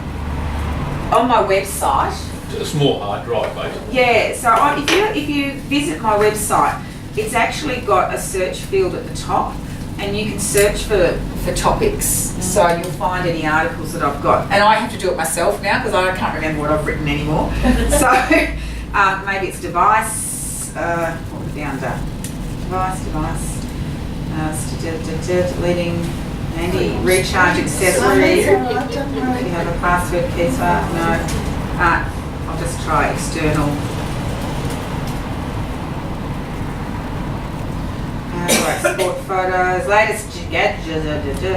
on my website. A small hard drive, basically. Yeah, so if you visit my website, it's actually got a search field at the top, and you can search for topics. So you'll find any articles that I've got, and I have to do it myself now because I can't remember what I've written anymore. So maybe it's device. What would be under? Device. Deleting. Handy recharge accessory. Do you have a password, keeper? No. I'll just try external. Right, sport photos, latest gadget,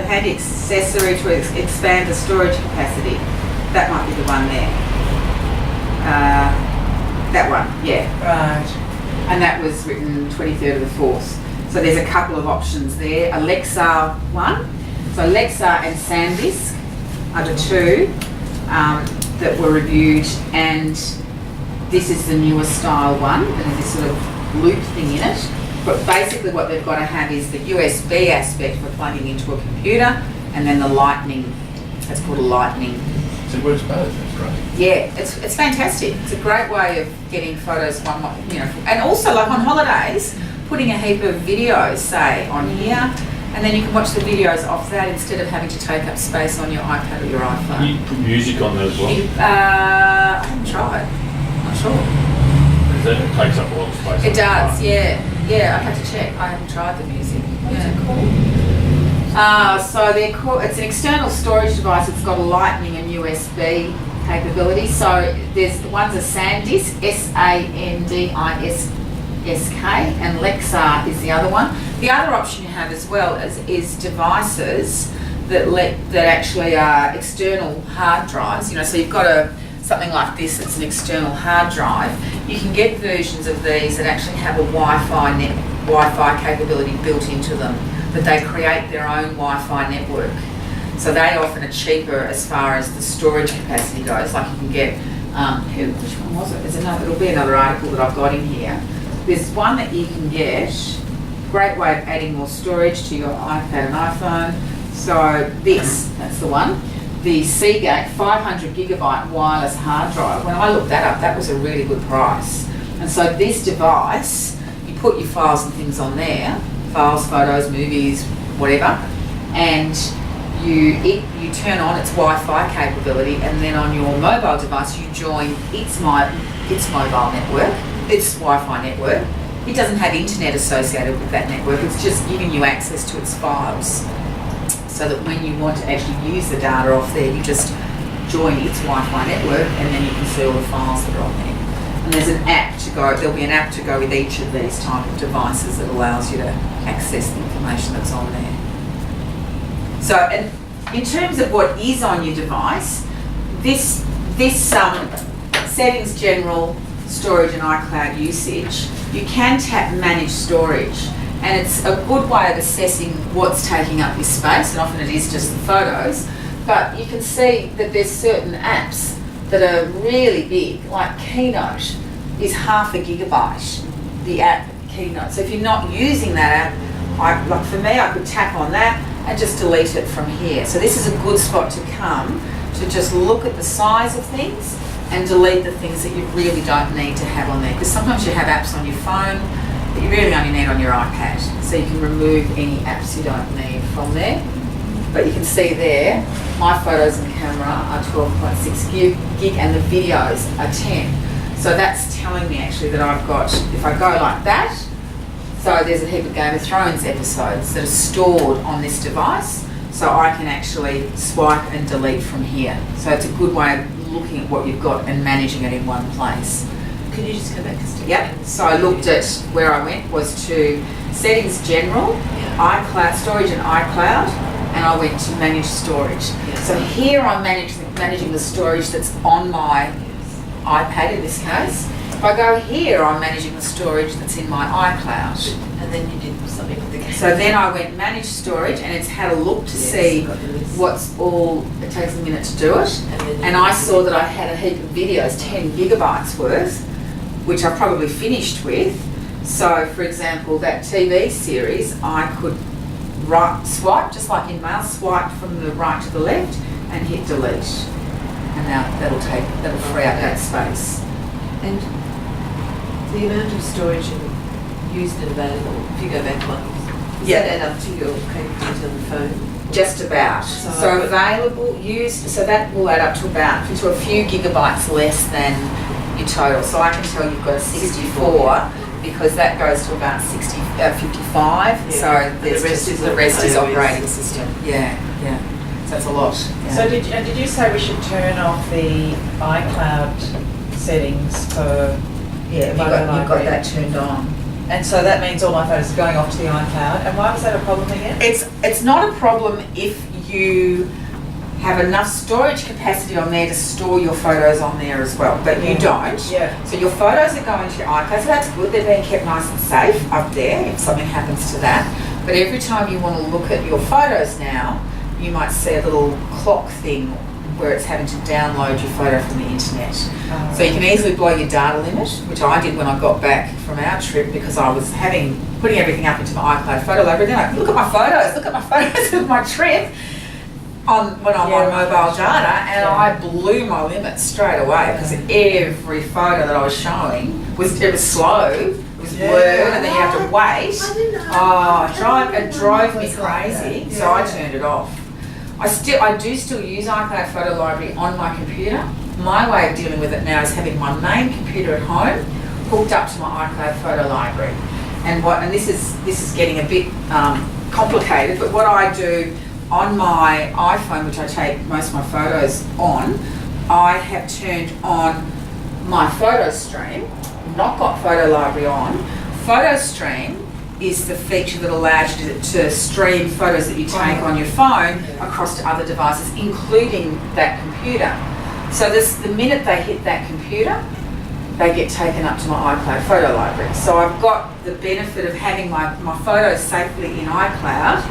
handy accessory to expand the storage capacity. That might be the one there. That one, yeah. Right. And that was written 23rd of the 4th. So there's a couple of options there. Alexa one. So Alexa and SanDisk are the 2 that were reviewed, and this is the newer style one, and there's this sort of loop thing in it. But basically what they've got to have is the USB aspect for plugging into a computer, and then the lightning, it's called a lightning. So it works both, that's great. Yeah, it's fantastic. It's a great way of getting photos and also like on holidays, putting a heap of videos, say, on here, and then you can watch the videos off that instead of having to take up space on your iPad or your iPhone. You put music on there as well. I haven't tried. Not sure. That takes up a lot of space. It does, yeah. Yeah, I have to check. I haven't tried the music. What's it called? So it's an external storage device. It's got a Lightning and USB capability. So one's a SanDisk, SanDisk, and Lexar is the other one. The other option you have as well is devices that actually are external hard drives. So you've got something like this, it's an external hard drive, you can get versions of these that actually have a Wi-Fi capability built into them, that they create their own Wi-Fi network. So they often are cheaper as far as the storage capacity goes. Like you can get, which one was it? It'll be another article that I've got in here. There's one that you can get, great way of adding more storage to your iPad and iPhone. So that's the one. The Seagate 500 gigabyte wireless hard drive. When I looked that up, that was a really good price. And so this device, you put your files and things on there, files, photos, movies, whatever, and you turn on its Wi-Fi capability, and then on your mobile device you join its mobile network, its Wi-Fi network. It doesn't have internet associated with that network, it's just giving you access to its files. So that when you want to actually use the data off there, you just join its Wi-Fi network, and then you can see all the files that are on there. And there's an app to go, there'll be an app to go with each of these type of devices that allows you to access the information that's on there. So, and in terms of what is on your device, this settings, general, storage and iCloud usage, you can tap manage storage. And it's a good way of assessing what's taking up your space, and often it is just the photos, but you can see that there's certain apps that are really big, like Keynote is 0.5 gigabyte, the app Keynote. So if you're not using that app, like for me, I could tap on that and just delete it from here. So this is a good spot to come to just look at the size of things and delete the things that you really don't need to have on there. Because sometimes you have apps on your phone that you really only need on your iPad. So you can remove any apps you don't need from there. But you can see there, my photos and camera are 12.6 gig and the videos are 10. So that's telling me actually that I've got, if I go like that, so there's a heap of Game of Thrones episodes that are stored on this device, so I can actually swipe and delete from here. So it's a good way of looking at what you've got and managing it in one place. Can you just go back a step? Yep, so I looked at where I went was to settings general, iCloud, storage and iCloud, and I went to manage storage. So here I'm managing the storage that's on my iPad in this case. If I go here, I'm managing the storage that's in my iCloud. And then you did something with the game. So then I went manage storage, and it's had a look to see what's all, it takes a minute to do it. And I saw that I had a heap of videos, 10 gigabytes worth, which I probably finished with. So for example, that TV series, I could swipe, just like in Mail, swipe from the right to the left and hit delete. And now that'll free up that space. And the amount of storage used and available, if you go back one, does that add up to your capability on the phone? Just about. So available, used, so that will add up to a few gigabytes less than your total. So I can tell you've got a 64 because that goes to about 55. So the rest is operating system. Yeah. So it's a lot. Yeah. So did you say we should turn off the iCloud settings for? Yeah, you've got that turned on. And so that means all my photos are going off to the iCloud. And why was that a problem again? It's not a problem if you have enough storage capacity on there to store your photos on there as well, but you don't. Yeah. So your photos are going to your iCloud, so that's good. They're being kept nice and safe up there if something happens to that. But every time you want to look at your photos now, you might see a little clock thing where it's having to download your photo from the internet. So you can easily blow your data limit, which I did when I got back from our trip because I was putting everything up into my iCloud photo library. Then I look at my photos of my trip when I'm on mobile data, and I blew my limit straight away because every photo that I was showing was slow, it was blurred, and then you have to wait. It drove me crazy, so I turned it off. I do still use iCloud Photo Library on my computer. My way of dealing with it now is having my main computer at home hooked up to my iCloud Photo Library. And this is getting a bit complicated, but what I do on my iPhone, which I take most of my photos on, I have turned on my photo stream, not got Photo Library on. Photo stream is the feature that allows you to stream photos that you take on your phone across to other devices, including that computer. So this, the minute they hit that computer, they get taken up to my iCloud photo library. So I've got the benefit of having my photos safely in iCloud,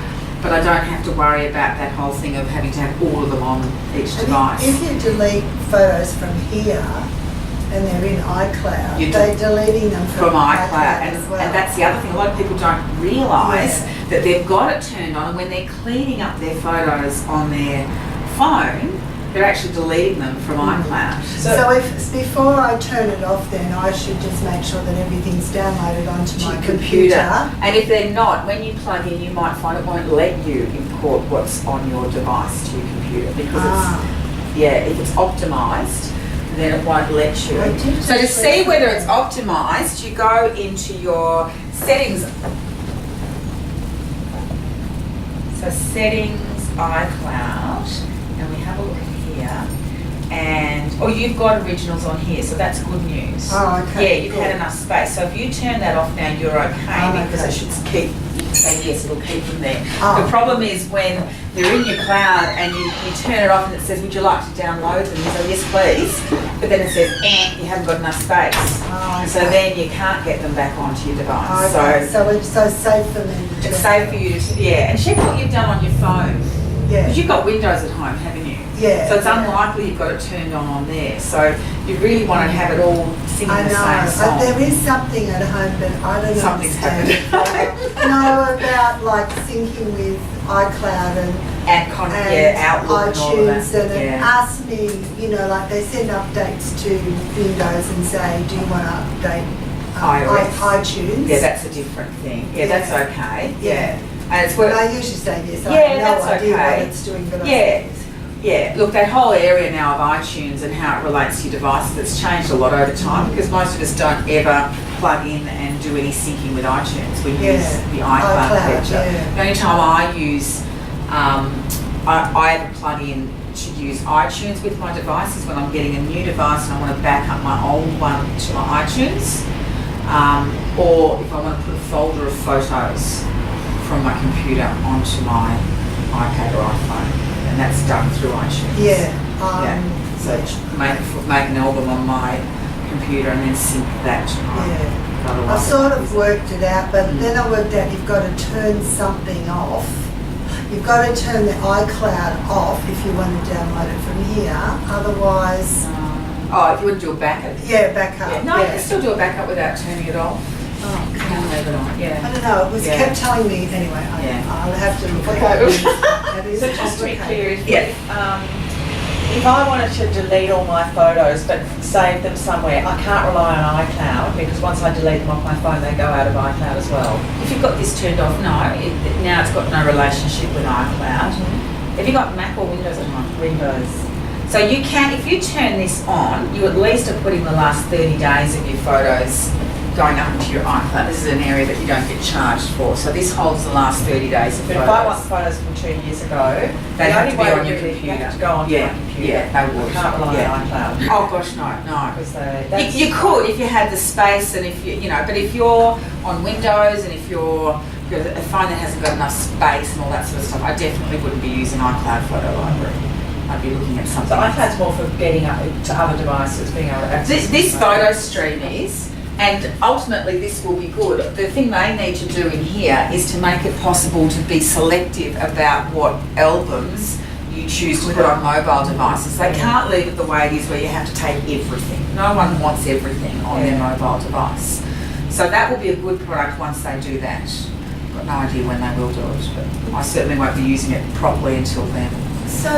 but I don't have to worry about that whole thing of having to have all of them on each And device. If you delete photos from here and they're in iCloud, You they're deleting them from iCloud, as and, well. and that's the other thing. A lot of people don't realise that they've got it turned on, and when they're cleaning up their photos on their phone, they're actually deleting them from iCloud. So if before I turn it off, then I should just make sure that everything's downloaded onto To my your computer. And if they're not, when you plug in, you might find it won't let you import what's on your device to your computer because if it's optimized, then it won't let you. I did So to just see read whether that. it's optimized, you go into your settings. So settings, iCloud, and we have a look here. And, you've got originals on here, so that's good news. Oh, okay. Yeah, you've had enough space. So if you turn that off now, you're okay because okay. it should keep, you can say yes, it'll keep them there. Oh. The problem is when they're in your cloud and you turn it off and it says, would you like to download them? You say, yes, please. But then it says, you haven't got enough space. Oh, So okay. then you can't get them back onto your device. Okay, So so it's so safe for me to it's safe for you to, and check what you've done on your phone. Yeah. Because you've got Windows at home, haven't you? Yeah. So it's unlikely you've got it turned on there. So you really want to have it all singing I the same know, song. but there is something at home, but I don't Something's understand. No, about like syncing with iCloud and Outlook and all of iTunes, that. and it asks me, like they send updates to Windows and say, do you want to update iOS. iTunes? Yeah, that's a different thing. Yeah, that's okay. Yeah. And it's But worth, I usually say yes. I Yeah, have no that's idea okay. what it's doing, but I Yeah. say yes. yeah, look, that whole area now of iTunes and how it relates to your devices, it's changed a lot over time because most of us don't ever plug in and do any syncing with iTunes. We use the iCloud feature. yeah. The only time I use, I have a plug-in to use iTunes with my device is when I'm getting a new device and I want to back up my old one to my iTunes, or if I want to put a folder of photos from my computer onto my iPad or iPhone, and that's done through iTunes. So make an album on my computer and then sync that to my other one. I sort of worked it out, but then I worked out you've got to turn something off. You've got to turn the iCloud off if you want to download it from here. Otherwise, if you want to do a backup. backup. Yeah. No, you can still do a backup without turning it off. Oh, You can leave it on. I Yeah. don't know. It was Yeah. kept telling me anyway. I'll have to look Okay. at it. That is So just to be complicated. clear, if I wanted to delete all my photos but save them somewhere, I can't rely on iCloud because once I delete them off my phone, they go out of iCloud as well. If you've got this turned off, now it's got no relationship with iCloud. Have you got Mac or Windows at home? Windows. So you can, if you turn this on, you at least are putting the last 30 days of your photos going up into your iCloud. This is an area that you don't get charged for. So this holds the last 30 days of But photos. if I want photos from 2 years ago, They the have only to be way on to your do it, computer. You have to go onto Yeah, my computer. yeah, they would. I can't rely Yeah. on iCloud. Oh gosh, no. Because that's You could if you had the space and if but if you're on Windows and if you're a phone that hasn't got enough space and all that sort of stuff, I definitely wouldn't be using iCloud Photo Library. I'd be looking at something So else. iCloud's more for getting up to other devices, being able to access. This photo stream is, and ultimately this will be good. The thing they need to do in here is to make it possible to be selective about what albums you choose to put on mobile devices. They can't leave it the way it is where you have to take everything. No one wants everything on their mobile device. So that will be a good product once they do that. Got no idea when they will do it, but I certainly won't be using it properly until then. So,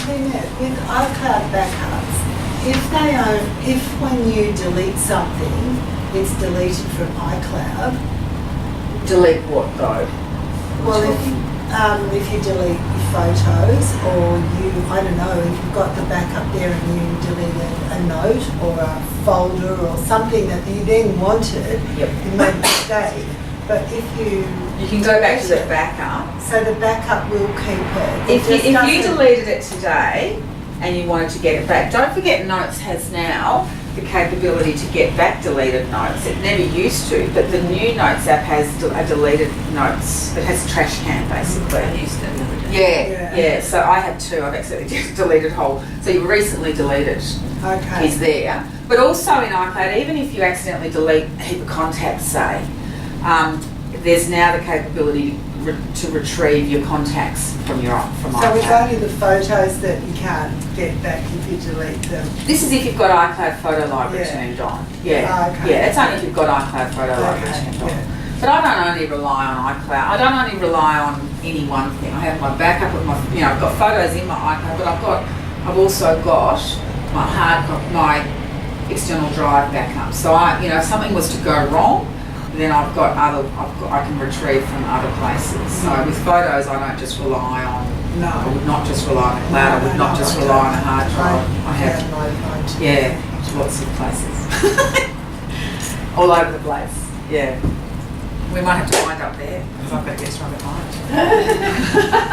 Lynette, with iCloud backups, if when you delete something, it's deleted from iCloud, Delete what though? well, if you delete photos or I don't know, if you've got the backup there and you deleted a note or a folder or something that you then wanted, Yep. you made a mistake. But if you You can go back to the backup. so the backup will keep it. If It you just doesn't- deleted it today and you wanted to get it back, don't forget Notes has now the capability to get back deleted notes. It never used to, but the new Notes app has a deleted notes. It has a trash can basically. I used that the other day. Yeah. So I have two. I've accidentally deleted whole. So you recently deleted Okay. is there. But also in iCloud, even if you accidentally delete a heap of contacts, say, there's now the capability to retrieve your contacts from So iCloud. it's only the photos that you can't get back if you delete them. This is if you've got iCloud Photo Library Yeah. turned on. Yeah. Oh, okay. Yeah, it's only if you've got iCloud Photo Library Okay, turned on. yeah. But I don't only rely on iCloud. I don't only rely on any one thing. I have my backup of my, I've got photos in my iCloud, but I've also got my hard copy, my external drive backup. So if something was to go wrong, then I can retrieve from other places. So with photos, I don't just rely on. No. I would not just rely on the cloud. I would not just rely on a hard drive. I have. Download too. Yeah, lots of places. All over the place. Yeah. We might have to wind up there because I've got to get strong at night.